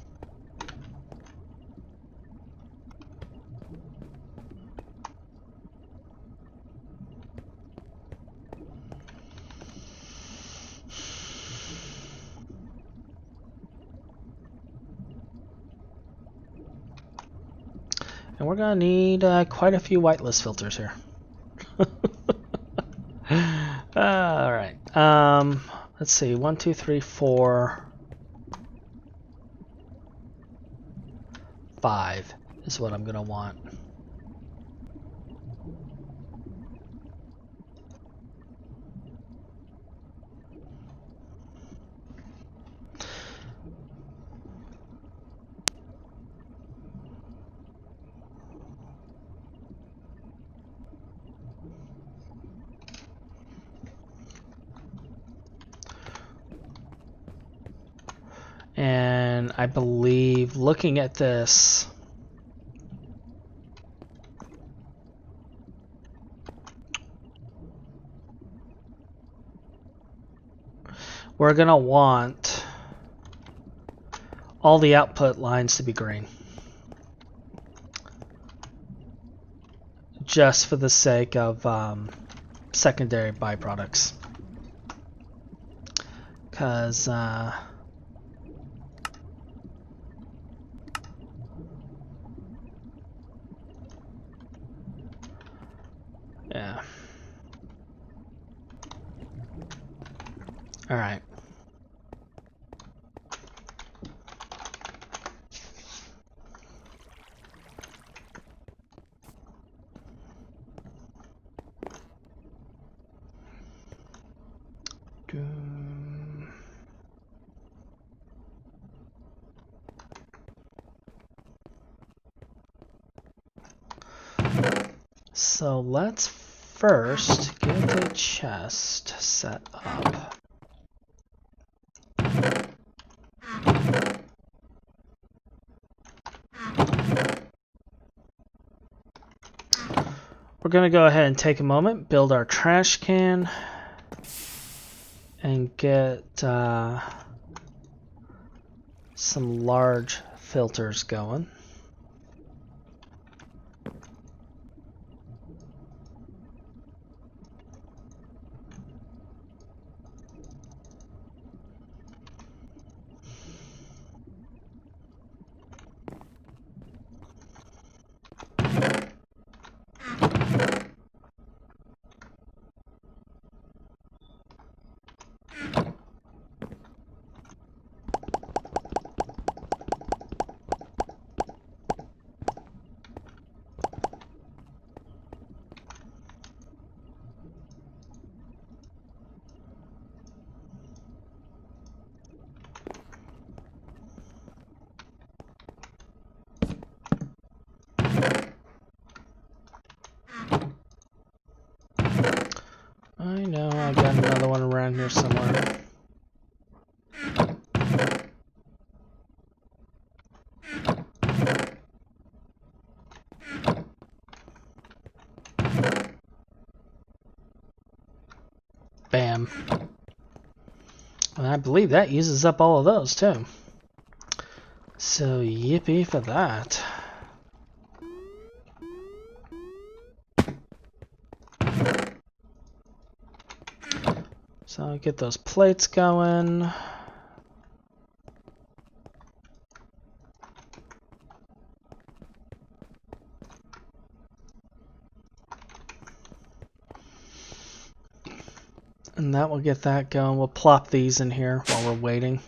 And we're going to need quite a few whitelist filters here. Alright. Let's see. 1, 2, 3, 4, 5 is what I'm going to want. And I believe, looking at this, we're going to want all the output lines to be green, just for the sake of secondary byproducts. Because yeah. All right. So let's first get the chest set up. We're going to go ahead and take a moment, build our trash can, and get some large filters going. I know, I got another one around here somewhere. Bam. And I believe that uses up all of those too. So yippee for that. So get those plates going. And that will get that going. We'll plop these in here while we're waiting.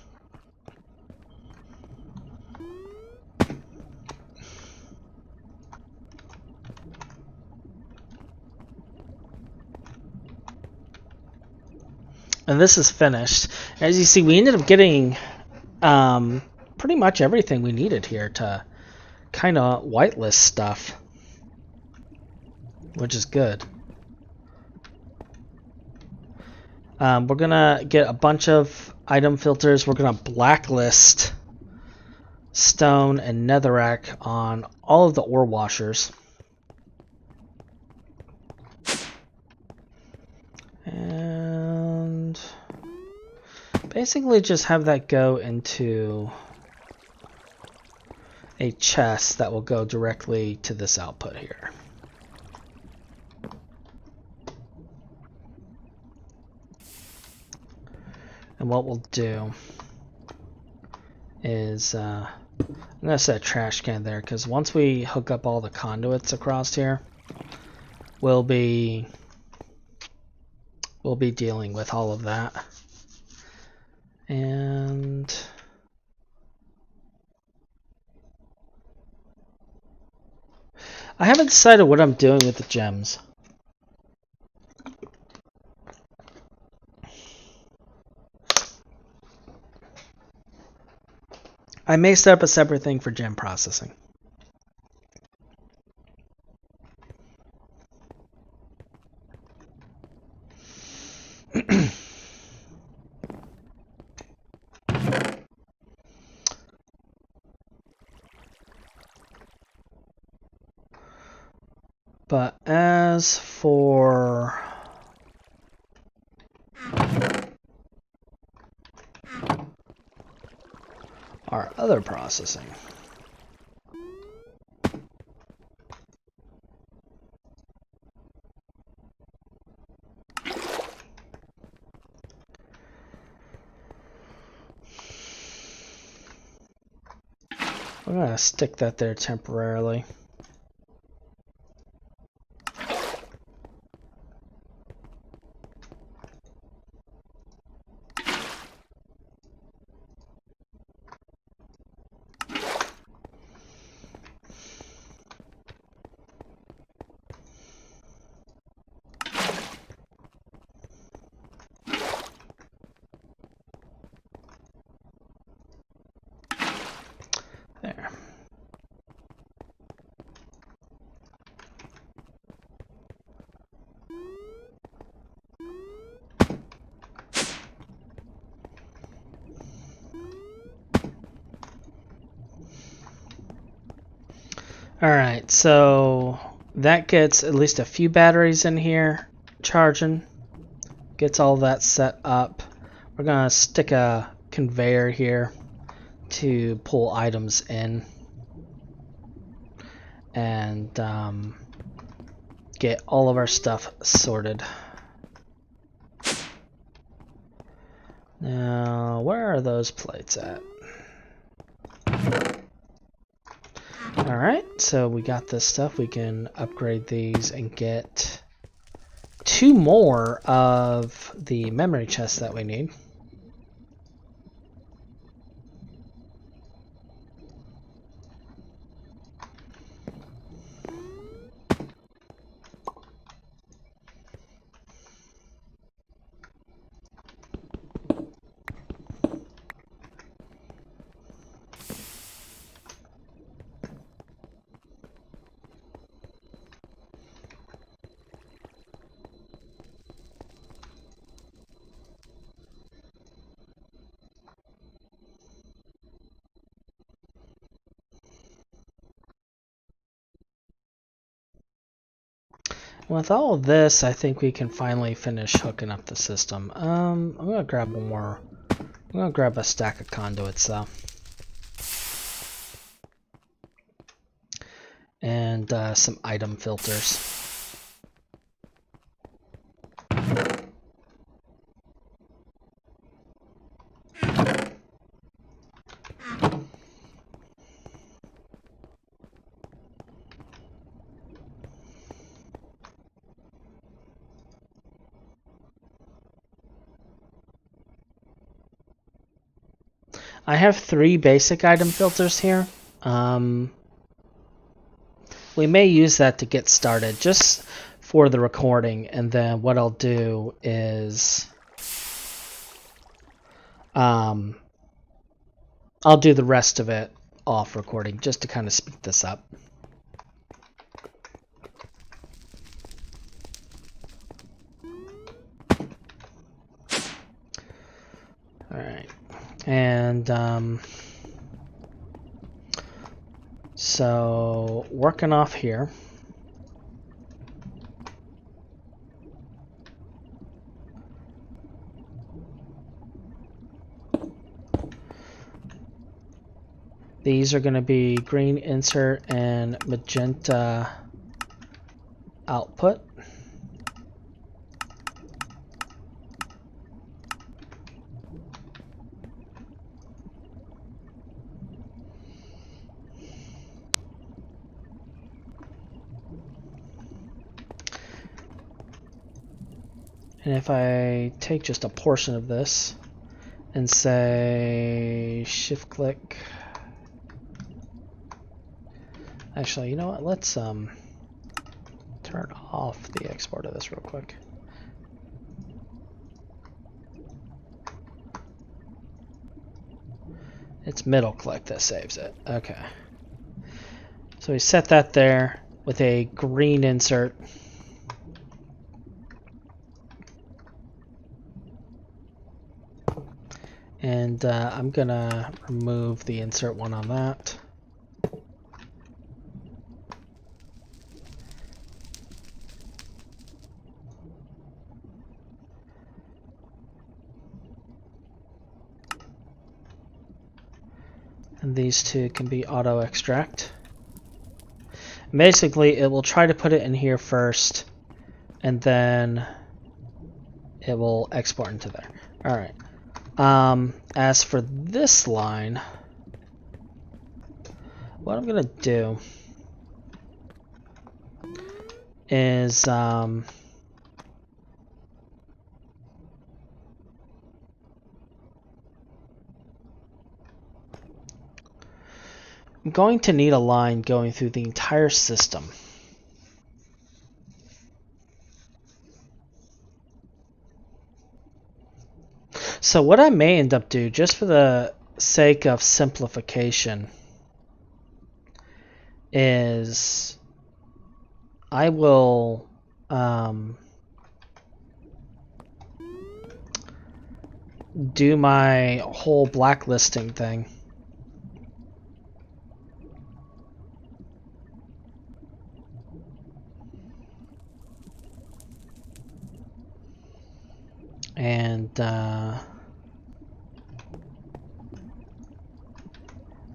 And this is finished. As you see, we ended up getting pretty much everything we needed here to kind of whitelist stuff, which is good. We're gonna get a bunch of item filters. We're gonna blacklist stone and netherrack on all of the ore washers. And basically just have that go into a chest that will go directly to this output here. And what we'll do is I'm gonna set a trash can there, because once we hook up all the conduits across here, we'll be dealing with all of that. And I haven't decided what I'm doing with the gems. I may set up a separate thing for gem processing. But as for our other processing, I'm gonna stick that there temporarily. There. Alright, so that gets at least a few batteries in here charging. Gets all that set up. We're gonna stick a conveyor here to pull items in and get all of our stuff sorted. Now, where are those plates at? Alright, so we got this stuff. We can upgrade these and get 2 more of the memory chests that we need. With all of this, I think we can finally finish hooking up the system. I'm gonna grab one more. I'm gonna grab a stack of conduits though, and some item filters. I have 3 basic item filters here. We may use that to get started just for the recording, and then what I'll do is I'll do the rest of it off recording just to kind of speed this up. Alright. And so working off here, These are going to be green insert and magenta output. And if I take just a portion of this and say shift click, actually, you know what? Let's turn off the export of this real quick. It's middle click that saves it. Okay. So we set that there with a green insert. And I'm gonna remove the insert one on that. And these two can be auto extract. Basically, it will try to put it in here first, and then it will export into there. All right. As for this line, what I'm gonna do is I'm going to need a line going through the entire system. So what I may end up doing, just for the sake of simplification, is I will do my whole blacklisting thing. And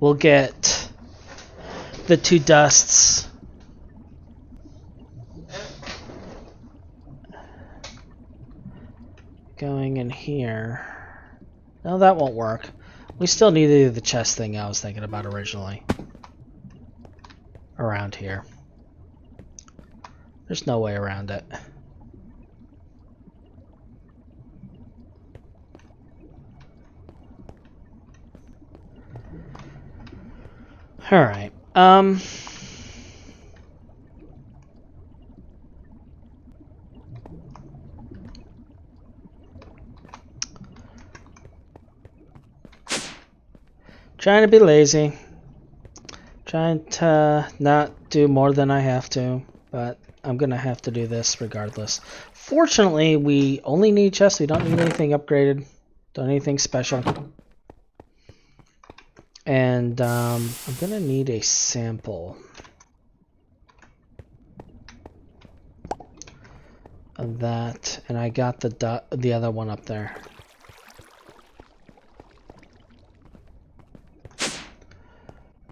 we'll get the two dusts going in here. No, that won't work. We still need to do the chest thing I was thinking about originally. Around here. There's no way around it. Alright. Trying to be lazy. Trying to not do more than I have to, but I'm gonna have to do this regardless. Fortunately, we only need chests. We don't need anything upgraded. Don't need anything special. And I'm gonna need a sample of that, and I got the other one up there.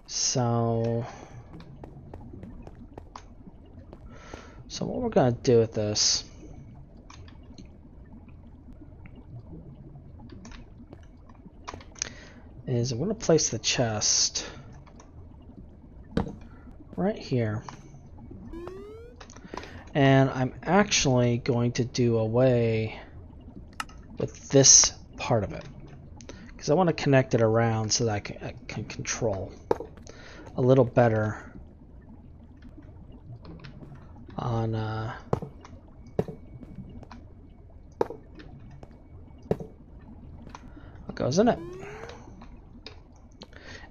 So what we're gonna do with this is I'm gonna place the chest right here, and I'm actually going to do away with this part of it because I want to connect it around so that I can control a little better on what goes in it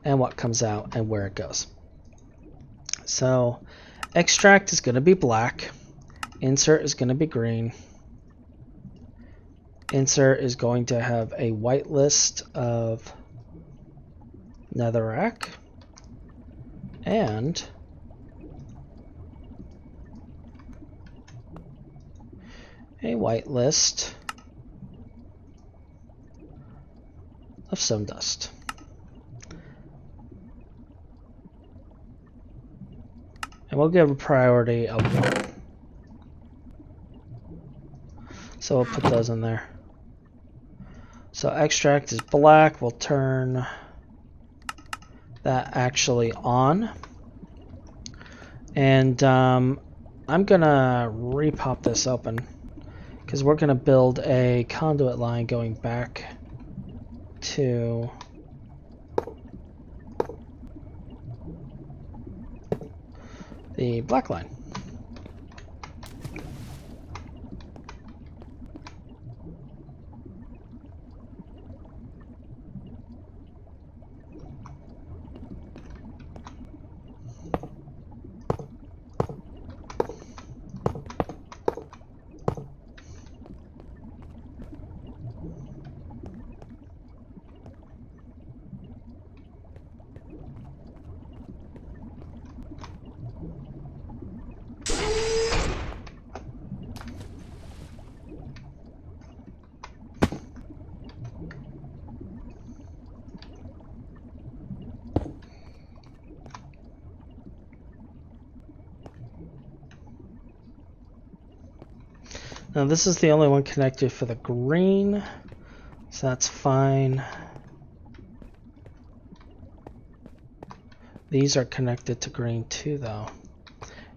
and what comes out and where it goes. So extract is going to be black, insert is going to be green, insert is going to have a white list of netherrack, and a white list of stone dust. And we'll give a priority of 1. So we'll put those in there. So extract is black. We'll turn that actually on. And I'm gonna repop this open because we're gonna build a conduit line going back to the black line. Now this is the only one connected for the green, so that's fine. These are connected to green too though,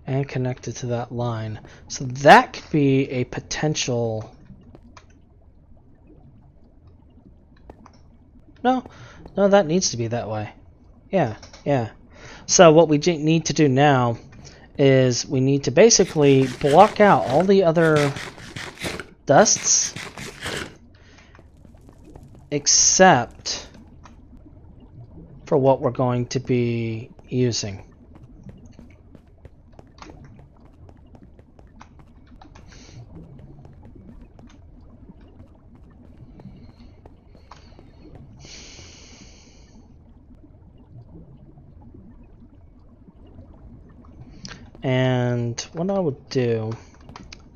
and connected to that line. So that could be a potential... No, that needs to be that way. Yeah. So what we need to do now is we need to basically block out all the other dusts except for what we're going to be using. And what I would do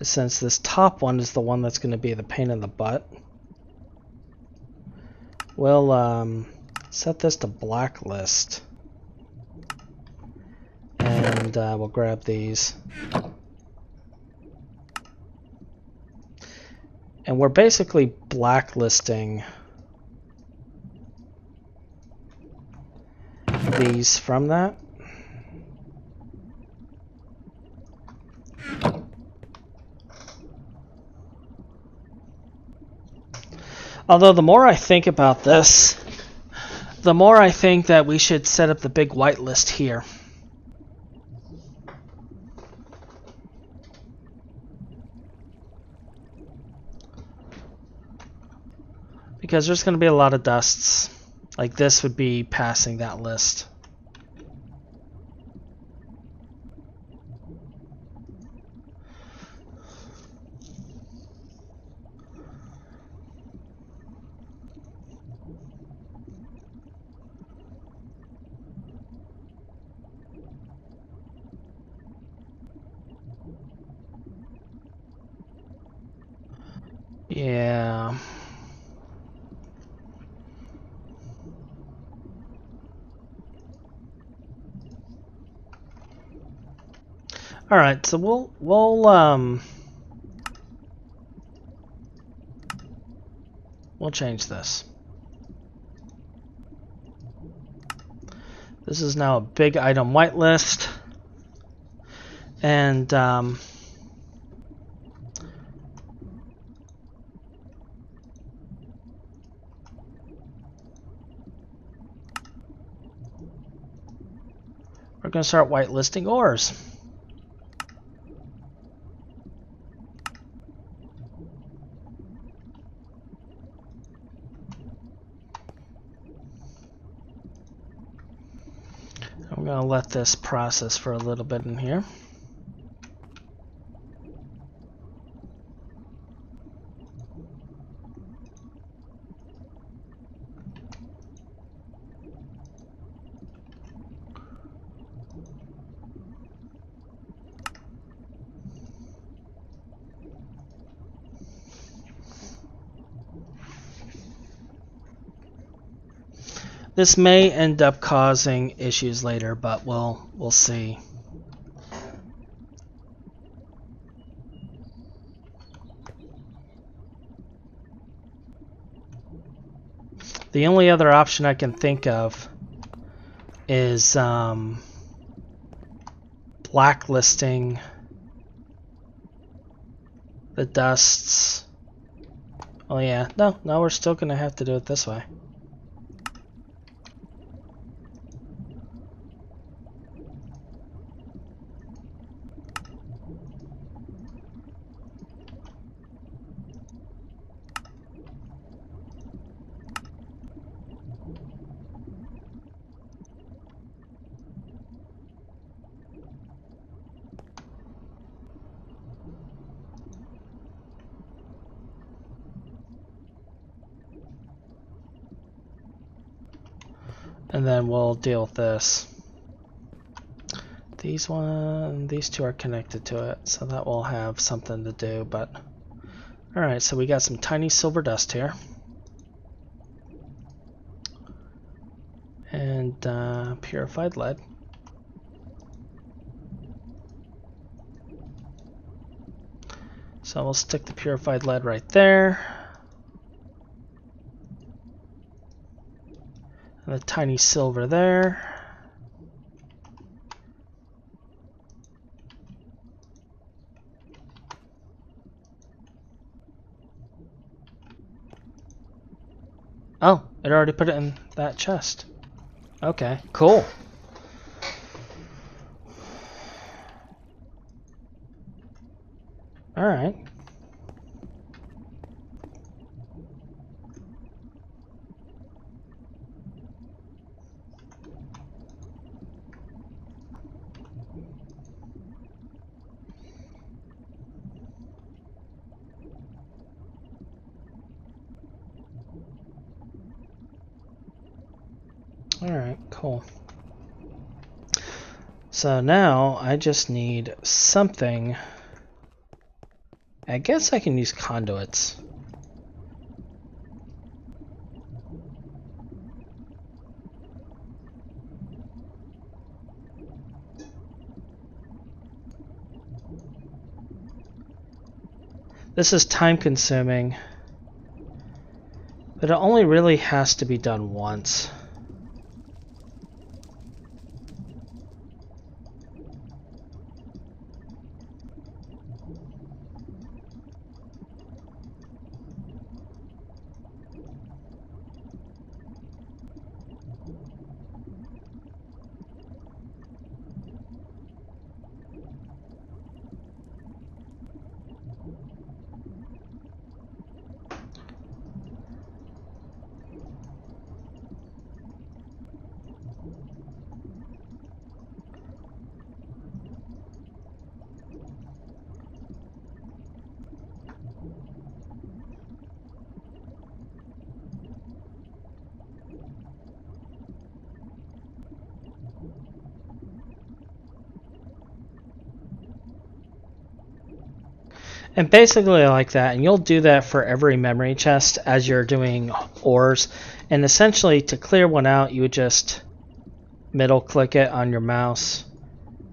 is, since this top one is the one that's going to be the pain in the butt, we'll set this to blacklist, and we'll grab these. And we're basically blacklisting these from that. Although the more I think about this, the more I think that we should set up the big whitelist here. Because there's going to be a lot of dusts. Like this would be passing that list. Yeah. All right, so we'll change this. This is now a big item whitelist, and we're going to start whitelisting ores. I'm going to let this process for a little bit in here. This may end up causing issues later, but we'll see. The only other option I can think of is blacklisting the dusts. Oh yeah, no, we're still gonna have to do it this way. And then we'll deal with this. These two are connected to it, so that will have something to do, but alright, so we got some tiny silver dust here. And purified lead. So we'll stick the purified lead right there. And the tiny silver there. Oh, it already put it in that chest. Okay, cool. Alright. Alright, cool. So now I just need something. I guess I can use conduits. This is time consuming, but it only really has to be done once. And basically like that, and you'll do that for every memory chest as you're doing ores. And essentially to clear one out, you would just middle click it on your mouse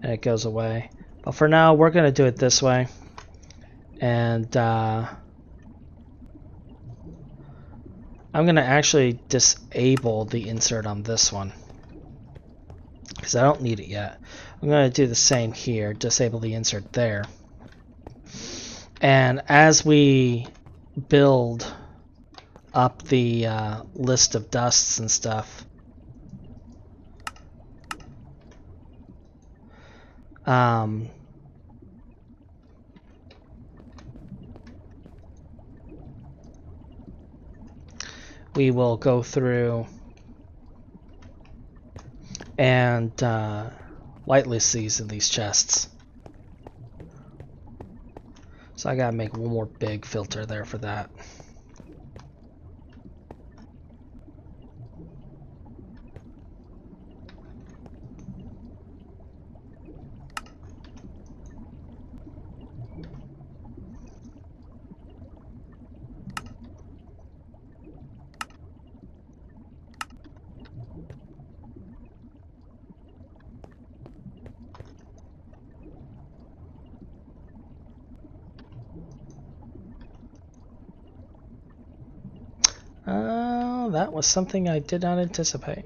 and it goes away. But for now, we're going to do it this way. And I'm going to actually disable the insert on this one, because I don't need it yet. I'm going to do the same here, disable the insert there. And as we build up the list of dusts and stuff, we will go through and whitelist these in these chests. So I gotta make one more big filter there for that. that was something I did not anticipate.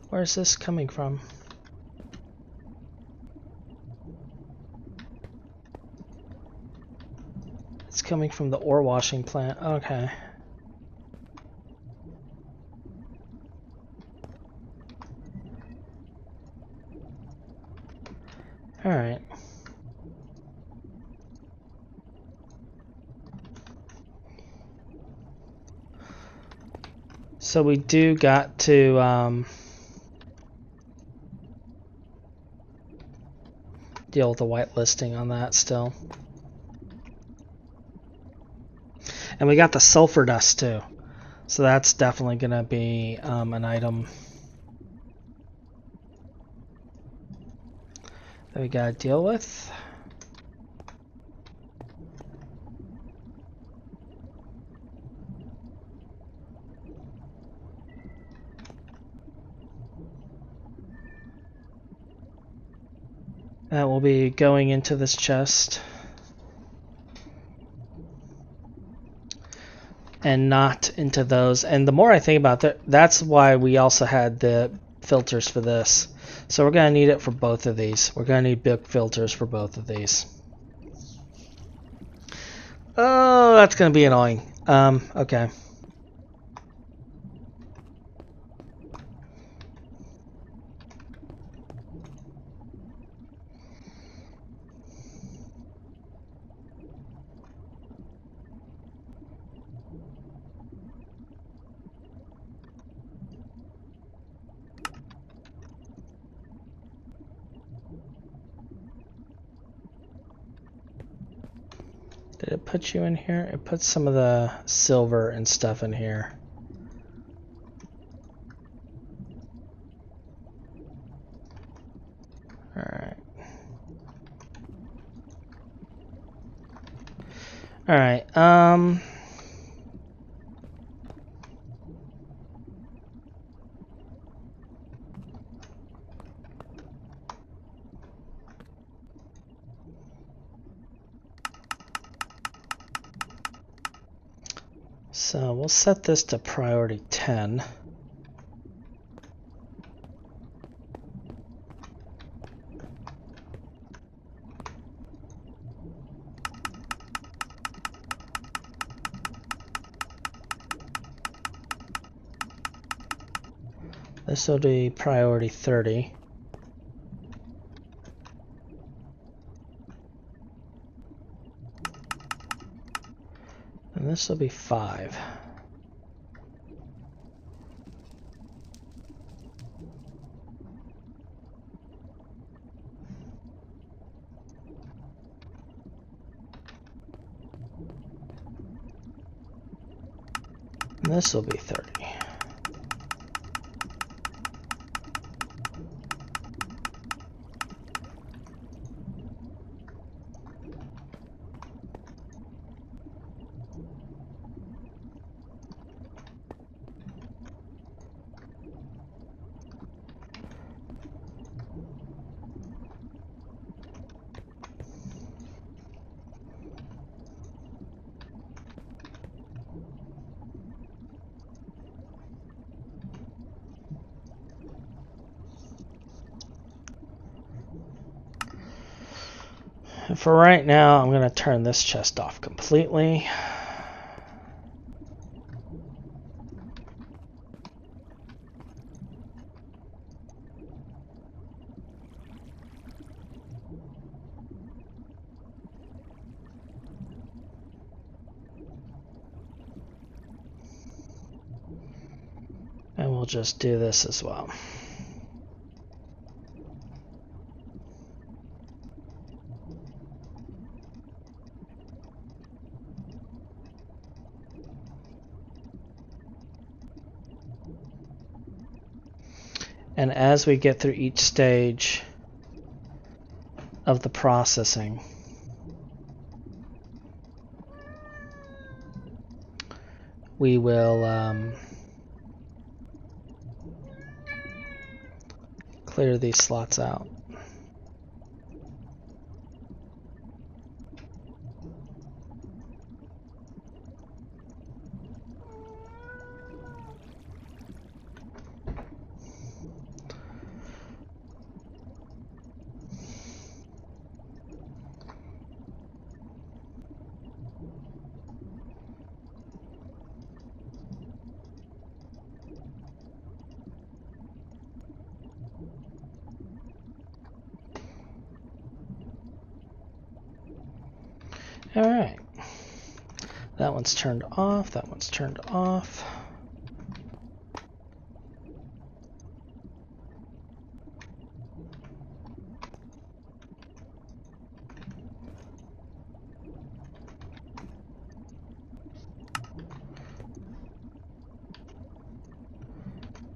Where's this coming from? It's coming from the ore washing plant. Okay. All right. So we do got to deal with the whitelisting on that still. And we got the sulfur dust too. So that's definitely going to be an item that we got to deal with. That will be going into this chest. And not into those. And the more I think about that, that's why we also had the filters for this. So we're going to need it for both of these. We're going to need big filters for both of these. Oh, that's going to be annoying. Okay. Did it put you in here? It puts some of the silver and stuff in here. Alright. Alright, so we'll set this to priority 10. This will be priority 30. And this will be 5. And this will be 30. And for right now, I'm going to turn this chest off completely. And we'll just do this as well. And as we get through each stage of the processing, we will clear these slots out. Alright. That one's turned off, that one's turned off.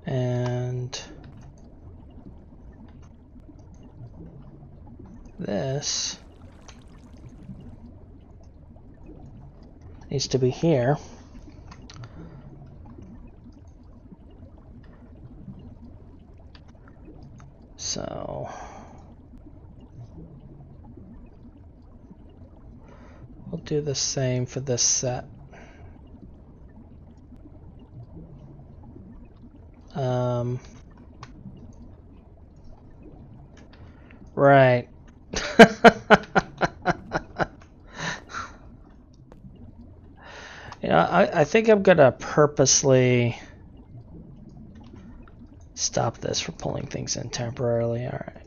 And this needs to be here. So we'll do the same for this set. Right. I think I'm gonna purposely stop this from pulling things in temporarily. All right.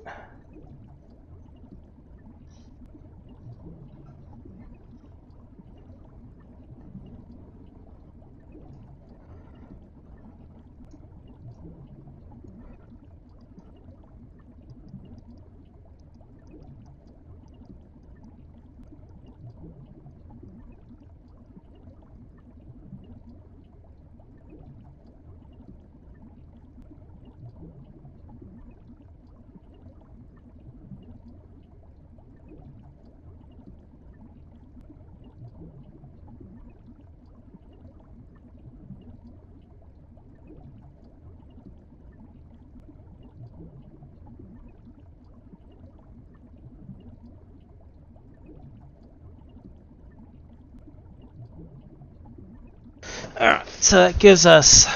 Alright, so that gives us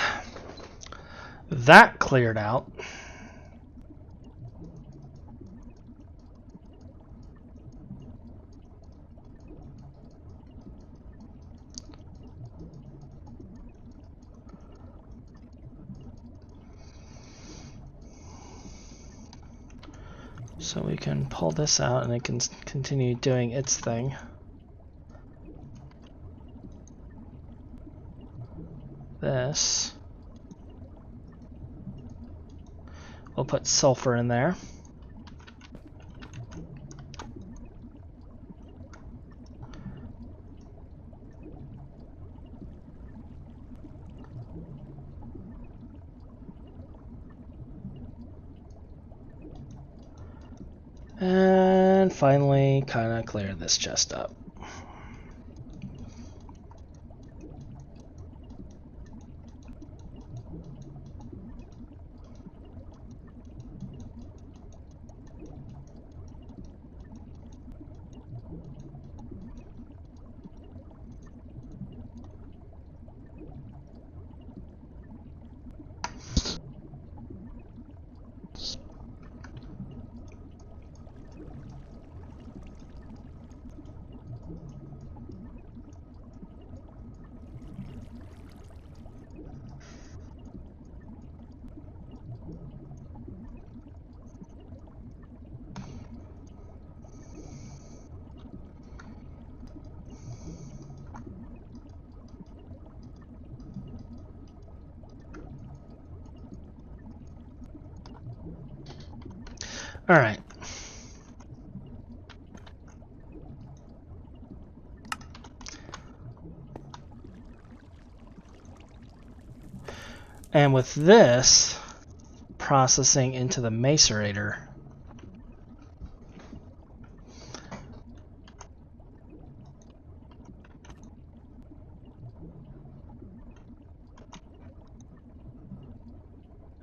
that cleared out. So we can pull this out and it can continue doing its thing. This. We'll put sulfur in there. And finally, kind of clear this chest up. All right. And with this processing into the macerator,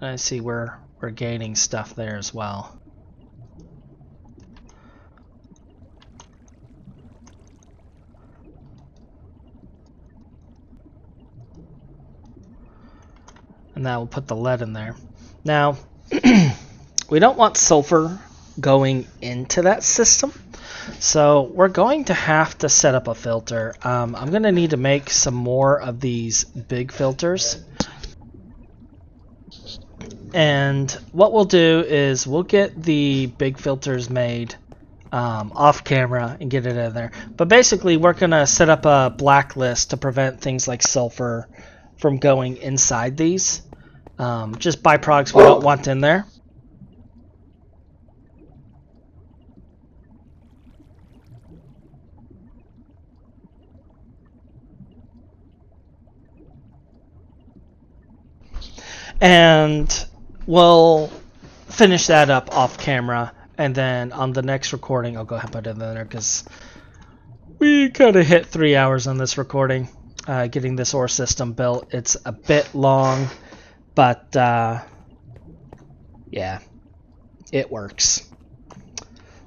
I see we're gaining stuff there as well. And that will put the lead in there. Now, we don't want sulfur going into that system, so we're going to have to set up a filter. I'm going to need to make some more of these big filters. And what we'll do is we'll get the big filters made off camera and get it in there. But basically, we're going to set up a blacklist to prevent things like sulfur from going inside these. Just byproducts we don't want in there. And we'll finish that up off camera, and then on the next recording I'll go ahead and put it in there because we kind of hit 3 hours on this recording, getting this ore system built. It's a bit long, but yeah, it works.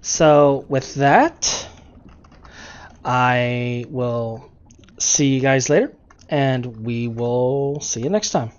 So with that, I will see you guys later, and we will see you next time.